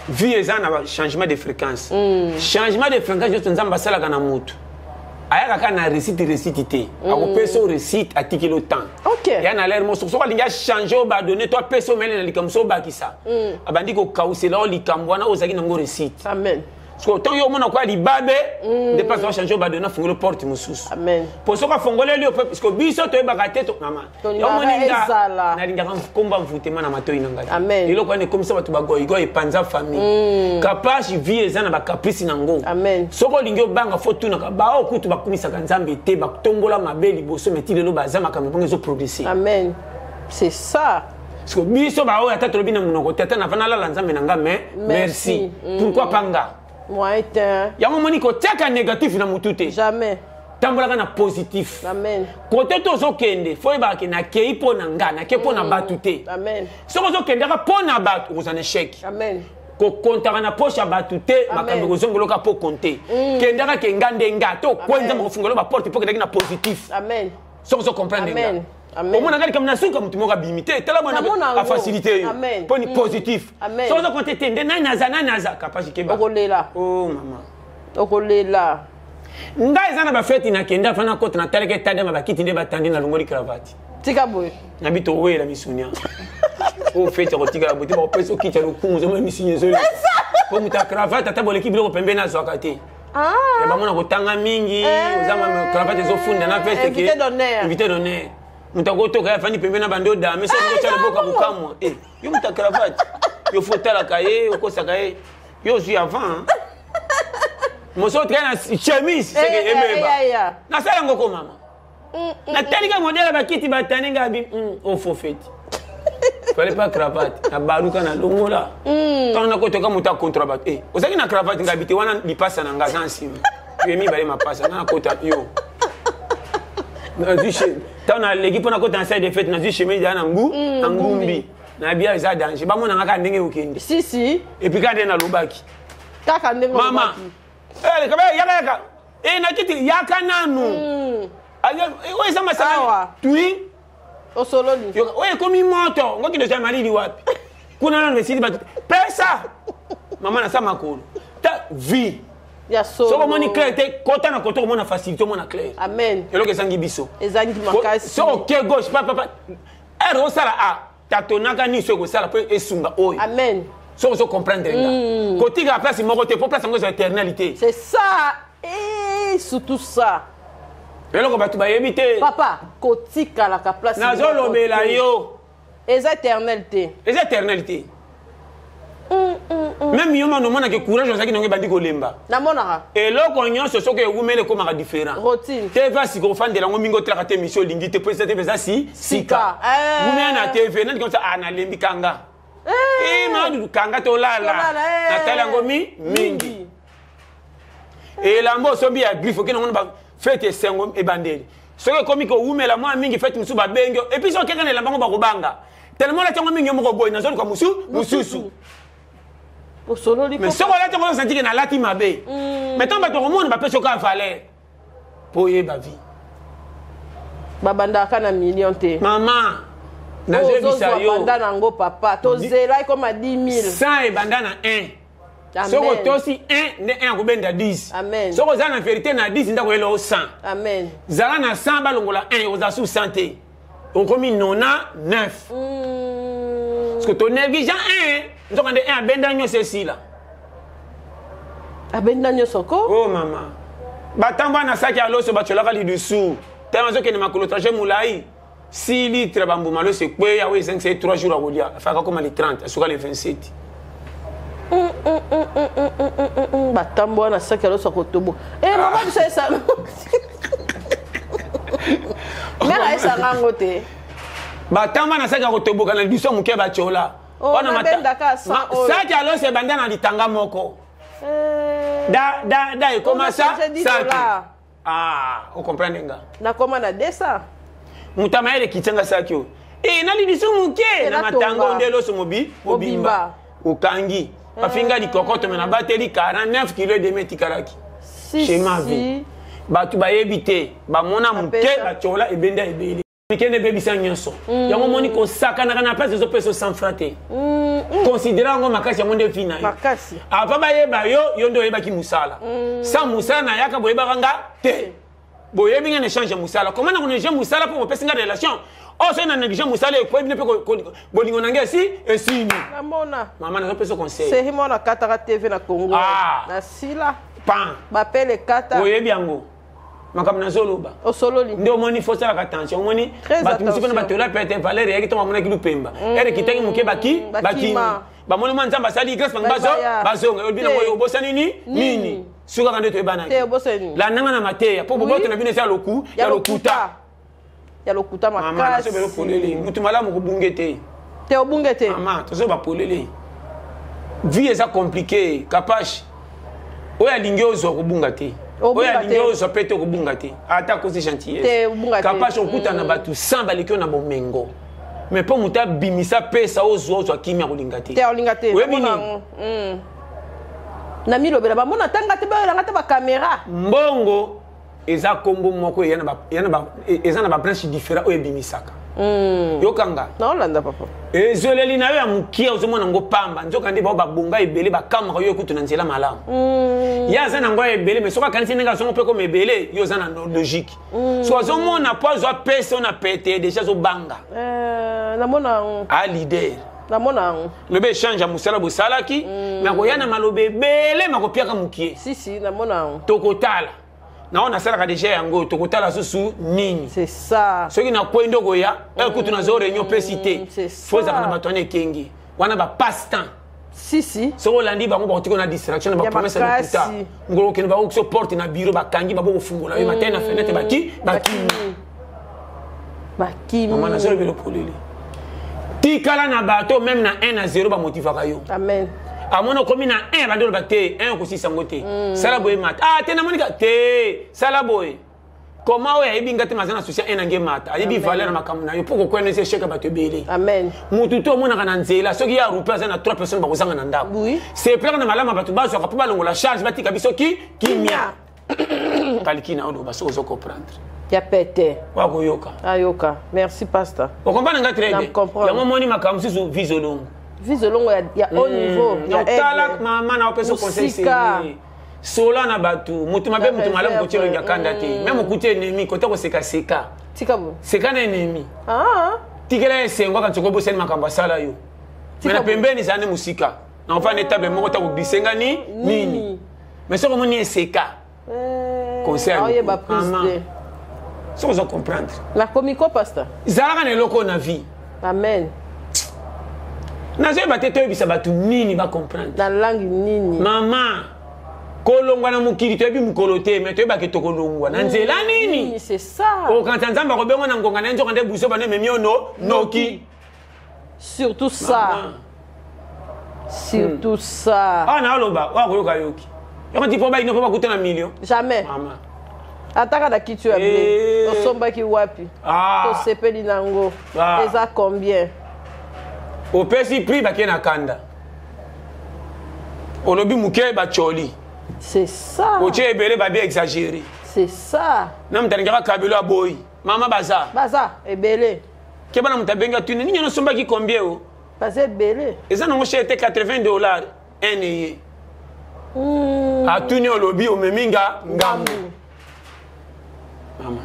[SPEAKER 2] vie ezana changement de fréquence. Changement de fréquence juste nzamba sala kana mutu. Ayaka kana récite té. Ako peso récite a tiki le temps.
[SPEAKER 3] OK.
[SPEAKER 2] Ya na l'air mo so ko linga changer o ba donner toi peso mele na likamso ba kisa. Abandi ko kausela o likambo na ozaki nango récite.
[SPEAKER 3] Amen.
[SPEAKER 2] Parce que tant yo mona kwa libabe de pas va changer o ba donner fungolo porte mususu.
[SPEAKER 3] Amen.
[SPEAKER 2] Pour so ka fongole li parce que biso to ba kateto mama. Yo moninga na linga komba mvutema na matoi nanga.
[SPEAKER 3] Amen.
[SPEAKER 2] Ilo kwa ne comme ça batu ba goyi goyi panza famille. Kapage vie ezana ba caprice nango.
[SPEAKER 3] Amen.
[SPEAKER 2] Soko lingi obanga fotu na ba okutu bakumisaka nzambe te batombola mabeli boso metile lo bazama kama bongo zo progresser.
[SPEAKER 3] Amen. C'est ça.
[SPEAKER 2] Parce que biso ba o atata lobi na munoko tata na vana la nzambe nanga mais merci. Pourquoi panga?
[SPEAKER 3] Moi était.
[SPEAKER 2] Yango moni ko tiaka négatif na mutute.
[SPEAKER 3] Jamais.
[SPEAKER 2] Tambola na positif.
[SPEAKER 3] Amen.
[SPEAKER 2] Côté to zo kende, faut ba ke na kei po na nga na ke po na batute.
[SPEAKER 3] Amen.
[SPEAKER 2] Soko zo kende ka po na batu ko sana échec.
[SPEAKER 3] Amen.
[SPEAKER 2] Ko kontaka na poche batute makambe ko zongoloka po compter. Kendaka ke ngande ngato kwenza mo fungolo ba porte po ke na positif.
[SPEAKER 3] Amen.
[SPEAKER 2] Soko zo comprendre nga.
[SPEAKER 3] Amen. Amen.
[SPEAKER 2] Au moins ngali comme na suka mutu moka bimité tela mona a facilité yo. Po ni positif. Soko zo compter tende na naza capacité ke ba.
[SPEAKER 3] Okolela.
[SPEAKER 2] Oh mama.
[SPEAKER 3] Okolela.
[SPEAKER 2] Ngai zana ba fête na kenda fana kota na taleke tande ma bakiti nde batandi na longoli cravate.
[SPEAKER 3] Tika boy.
[SPEAKER 2] Na bito wela misunia. Oh fête ko tika bote ba peso kicha lo kunzo ma misunia zoli. Po muta cravate ata boleki biloko pembe na zwaka te.
[SPEAKER 3] Ah.
[SPEAKER 2] Ya ba mona ko tanga mingi, ozama cravate zo funda na fête ke. Invité d'honneur. Muta ko toka ya fani pembe na bando da, mais so ko cha boka ko kamwa. Yo muta cravate. Yo fotala kaye, ko sakaye. Yo suis avant. Moso traîne chemise, c'est que emeba. Na sala ngoko mama. Na telika modèle ba kiti bataninga bi au faux fête. Fallait pas cravate, na baruka na longola. Quand on a kotoka muta contrabat. Ozaki na cravate ngabité wana lipasa na ngaza nsima. Puis mi bale mapasa na kota yo. Na ziche, tana legi pona kota nside de fête na ziche chemise na ngumbi. Na bia za danger. Ba mona ngaka ndenge ukende.
[SPEAKER 3] Si.
[SPEAKER 2] Et puis quand na lobaki.
[SPEAKER 3] Kaka ndenge lobaki.
[SPEAKER 2] Mama. Yaka. Na kiti yaka nanu. Oye sama sana. Tui.
[SPEAKER 3] Osololi.
[SPEAKER 2] Oye komi moto. Ngoki ndo cha malili wapi. Kuna nanu mesidi batu. Pesa. Mama na sama kolo. Ta vie.
[SPEAKER 3] Ya solo.
[SPEAKER 2] Soko moni clair te kota na koto mona facilité mona clair.
[SPEAKER 3] Amen.
[SPEAKER 2] Yelo ke sangi biso.
[SPEAKER 3] Ezangi makasi.
[SPEAKER 2] Soko ke gauche papa. Ero sala a. Tatonaka ni soko sala pe esunga oye.
[SPEAKER 3] Amen.
[SPEAKER 2] So comprendre là. Côté la place mon côté pour place en éternalité.
[SPEAKER 3] C'est ça. Et surtout ça.
[SPEAKER 2] Mais là on va tout éviter.
[SPEAKER 3] Papa, côté la place.
[SPEAKER 2] Nazo lobela yo.
[SPEAKER 3] Les éternalité.
[SPEAKER 2] Les éternalité. Même yo mano mona ke courage ozaki nonge bandi ko lemba.
[SPEAKER 3] Na monara.
[SPEAKER 2] Et là ko nyonso soko eumele ko maka différent.
[SPEAKER 3] Routine.
[SPEAKER 2] Te va si ko fande la ngomingo tra kate mission lingi te presenter beza si sika. Ngumena na TV na comme ça ana lembi kanga. Madu kanga to lala. Natala ngomi mingi. Et lambo sombi ya grifo ke na ba fete sengo e bandeli. Soke komi ko umela mwa mingi fete musu ba bengo. Et puis so keka na lambango ba kobanga. Tellement la tango mingi moko boy na zone kwa mususu.
[SPEAKER 3] Osololi ko.
[SPEAKER 2] Mais soko la tango senti ke na lati mabe. Mais tant ba to monde ba peso ka valeur. Poye ba vie.
[SPEAKER 3] Babanda kana million te.
[SPEAKER 2] Maman. Na je bisa yo.
[SPEAKER 3] Banda nango papa. To zela comme à 10 000.
[SPEAKER 2] 100 et banda na 1. Soko tosi 1 ne 1 ko benda 10.
[SPEAKER 3] Amen.
[SPEAKER 2] Soko za na vérité na 10 ndako elo 100.
[SPEAKER 3] Amen.
[SPEAKER 2] Zala na 100 balongola 1 oza sous santé. On komi nona 9. Parce que ton négligent 1, nous avons 1 benda nyo ceci là.
[SPEAKER 3] Abenda nyo soko?
[SPEAKER 2] Oh maman. Batamba na saki alo so batolaka li dessous. Tellement que ne makolo trajet moulai. 6 litres bambu malo c'est quoi ya oui 5 c'est 3 jours à Golia. Faka comme les 30, asuka les 27.
[SPEAKER 3] Batambo na saki alo so kotobo. Maman tu sais ça. Mera esa ngangote.
[SPEAKER 2] Batamba na saki kotobo kana biso muke bachola.
[SPEAKER 3] Wana mata.
[SPEAKER 2] Saki alo se banda na litanga moko. Et comment ça? Ça. Ah, on comprend nga.
[SPEAKER 3] Na comment na desa?
[SPEAKER 2] mutama ele kitanga sakyo nali disumuke na matango ndelo so mobimba okangi bafinga likokoto mena bateli 49 kg de metikaraki chez ma vie batu bayebite bamona muke bachola ebenda ebele mikende bebisa nyonso yango moni ko sakana kana place zo peso sans fraté considérant ngo makasi yango nde fina
[SPEAKER 3] makasi
[SPEAKER 2] ava bayeba yo ndo yeba ki musala sans musala na yaka boyeba kanga te boyebi ngene change musala comment na ko musala pour pesa nga relation oh c'est na négligence musala ko ebi ne pe bolingo nange si esini
[SPEAKER 3] namona
[SPEAKER 2] mama na pesa conseil
[SPEAKER 3] c'est himona kataka TV na Congo na sila
[SPEAKER 2] pan
[SPEAKER 3] bapele kata
[SPEAKER 2] boyebi yango makam na zoloba
[SPEAKER 3] o sololi
[SPEAKER 2] ndio moni faut ça la attention moni batu musiko na batola pete valeur yaki to mona ki lupemba ere kitaki muke baki ba moni manzamba sali grâce bazo obina moyo bosa nini suka kande to ebana la nanga na mateya po boboto na bino sa loku ya lokuta makasi mama so belo polele mutu malamu ko bungete
[SPEAKER 3] te obungete
[SPEAKER 2] mama to so ba polele vie eza compliqué kapashi oya lingiozo ko bungate oya lingiozo pete ko bungate ata ko si gentillesse kapashi okuta na batu samba likyo na bomengo mais po muta bimisa pesa ozo kimia ko lingate
[SPEAKER 3] te olingate na milobela ba mona tanga te ba langa te ba camera
[SPEAKER 2] mbongo eza kombo moko eza na ba branche différent o ebimisaka yokanga
[SPEAKER 3] na olanda papa
[SPEAKER 2] ezoleli na yo ya mukia ozomona ngo pamba nzoka ndi ba bonga ebele ba kamera yo kutu na nzela malamu ya za na ngo ebele mais soka kanisi ninga songo pe comme ebele yo za na logique so ozomona pozo pesa na pete déjà zo banga
[SPEAKER 3] na mona
[SPEAKER 2] a leader
[SPEAKER 3] na mona
[SPEAKER 2] le be change musala bosalaki mais ko yana malobe ebele makopiaka mukie
[SPEAKER 3] si na mona
[SPEAKER 2] tokotala na on a sala ka déjà yango tokotala susu nini
[SPEAKER 3] c'est ça
[SPEAKER 2] ce qui na kwendo goya écoute na zo réunion précité faut ça na batone kengi wana ba passe temps
[SPEAKER 3] si
[SPEAKER 2] so olandi bango ba otiko na distraction ba promesse na puta ngolo ken ba ko so porte na bureau ba kangi ba ko fungola yo matin na fenêtre baki mama na zo le polele tikala na bato même na 1-0 ba motivaka yo
[SPEAKER 3] amen
[SPEAKER 2] amono komi na 1 bandolo baté 1 ko sisango te sala boy mat te na monika te sala boy comment oya yebi ngate mazana social 1 nge mata ayebi valeur makamu na yo poko connaître cheka bato belé
[SPEAKER 3] amen
[SPEAKER 2] mutu to mona kana nzela soki ya rupa za na 3 personnes bakozanga na ndako c'est plaire na malama bato bazo ka pa longola charge batika biso kimia kalikina odo baso ozo comprendre
[SPEAKER 3] ya pete
[SPEAKER 2] wako yoka
[SPEAKER 3] ayoka merci pasteur
[SPEAKER 2] o comprendre nga très bien yango moni makamu sisu visolongo
[SPEAKER 3] ya haut niveau
[SPEAKER 2] ya tala mama na opeso conseil c'est sola na batu mutu mabe mutu malamu ko tshelo ngakanda te même kuti ennemi ko to seka
[SPEAKER 3] tikabo
[SPEAKER 2] seka na ennemi tikela esengo ka tsoko boseni makambo sala yo mena pembeni zane musika na mfane table moko ta ko bisenga nini mais soko moni seka conseil
[SPEAKER 3] aye ba prise
[SPEAKER 2] soko zo comprendre
[SPEAKER 3] la comico pasteur
[SPEAKER 2] zalaka na loko na vie
[SPEAKER 3] amen
[SPEAKER 2] nazo batete bisa batu nini ba comprendre
[SPEAKER 3] na langue nini
[SPEAKER 2] mama kolongwa na mukili to ebi mukolo te mais to ba ke to kolongwa na nzela nini
[SPEAKER 3] c'est ça
[SPEAKER 2] o quand nzamba ko bengo na ngonga na nzoka nde buso ba ne memi ono noki
[SPEAKER 3] surtout ça na
[SPEAKER 2] loba wa ko yoka yoki yo quand il faut ba ino pas kutana million
[SPEAKER 3] jamais
[SPEAKER 2] mama
[SPEAKER 3] ataka da kitu ya blé osomba ki wapi to sepeli nango eza combien
[SPEAKER 2] au pesi prix ba kena kanda olobi muke ba choli
[SPEAKER 3] c'est ça
[SPEAKER 2] o che ebele ba bien exagéré
[SPEAKER 3] c'est ça
[SPEAKER 2] na mtaningaka kabelo aboyi mama baza
[SPEAKER 3] ebele
[SPEAKER 2] ke bana mutabenga tuni ninyo no somba ki combien o
[SPEAKER 3] baza ebele
[SPEAKER 2] eza no chete $80 ene atuni olobi o meminga ngambu mama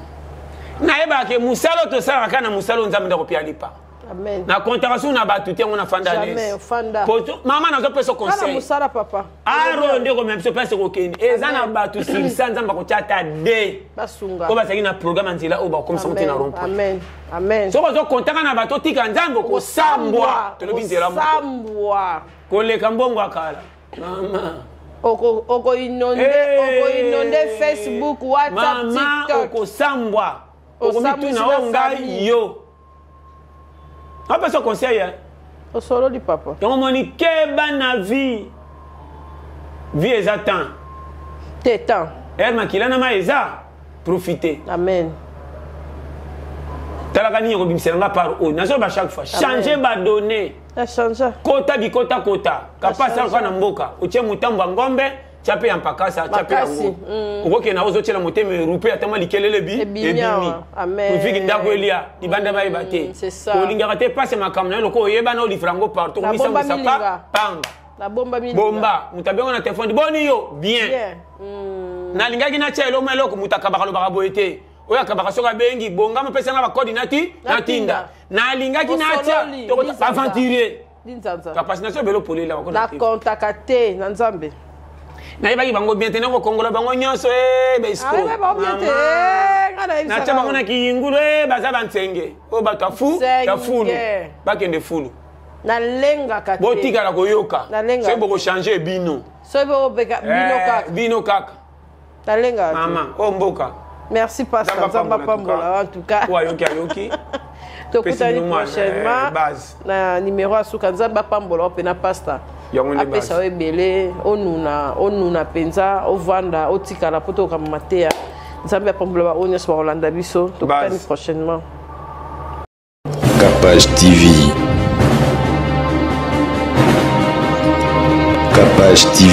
[SPEAKER 2] na eba ke musalo to sala kana musalo nzambe ndako pia lipa
[SPEAKER 3] amen
[SPEAKER 2] na contraction na batu te ngona fanda
[SPEAKER 3] jamais fanda
[SPEAKER 2] mama na zo peso conseil
[SPEAKER 3] kana musala papa
[SPEAKER 2] aro ndeko même so pese ko keni eza na batu silisa nzamba ko chata de
[SPEAKER 3] basunga
[SPEAKER 2] ko basaki na programme nzela o ba comme ça mutina rompo
[SPEAKER 3] amen
[SPEAKER 2] so ko zo kontaka na batu tika nzambo ko sambwa to lobi nzela mo
[SPEAKER 3] sambwa
[SPEAKER 2] ko le kambongo akala mama
[SPEAKER 3] oko inonde Facebook WhatsApp TikTok
[SPEAKER 2] oko sambwa oko mituna onga yo apa so conseil
[SPEAKER 3] o solo di papa
[SPEAKER 2] donc moni keba na vie eza temps
[SPEAKER 3] temps
[SPEAKER 2] makila na ma eza profiter
[SPEAKER 3] amen
[SPEAKER 2] talaka ni robimselanga par o nazo ba chaque fois changer ba donner
[SPEAKER 3] changer
[SPEAKER 2] kota bikota kota kapasa kwa na mboka utie mutambo wa ngombe chape ya mpakasa chape yango ukoke na ozo tela moteme rupe atama likelele bi ebimi
[SPEAKER 3] amen
[SPEAKER 2] ufiki ndako elia libanda ba ibate olinga te passe makamna loko oyeba na olifrango partout komisa musapa panga
[SPEAKER 3] la bomba
[SPEAKER 2] mutabengo na téléphone boni yo bien na lingaki na chelo meloko mutakabaka lo bakaboete oya kabaka soka bengi bonga mopesa na ba coordinati na tinda na lingaki na tia to aventurier capacité belo polela ko
[SPEAKER 3] na contacter na nzambe
[SPEAKER 2] na ibaki bango bien tena ko kongola bango nyonso besko na tia bango na kiyingulu baza bantenge o batafu tafulu bakende fulu
[SPEAKER 3] na lenga kate
[SPEAKER 2] botika la koyoka c'est pour changer bino
[SPEAKER 3] c'est pour
[SPEAKER 2] bino kaka
[SPEAKER 3] na lenga
[SPEAKER 2] mama o mboka.
[SPEAKER 3] Merci Pascal Nzamba Pambola en tout cas.
[SPEAKER 2] Yoki.
[SPEAKER 3] Tokutani prochainement na numéro asuka Nzamba Pambola pena pasta. Apesa webele onuna penza ovanda otikala poto kama matea. Nzamba Pambola onya so Rolanda biso tokutani prochainement.
[SPEAKER 7] Capage TV. Capage TV.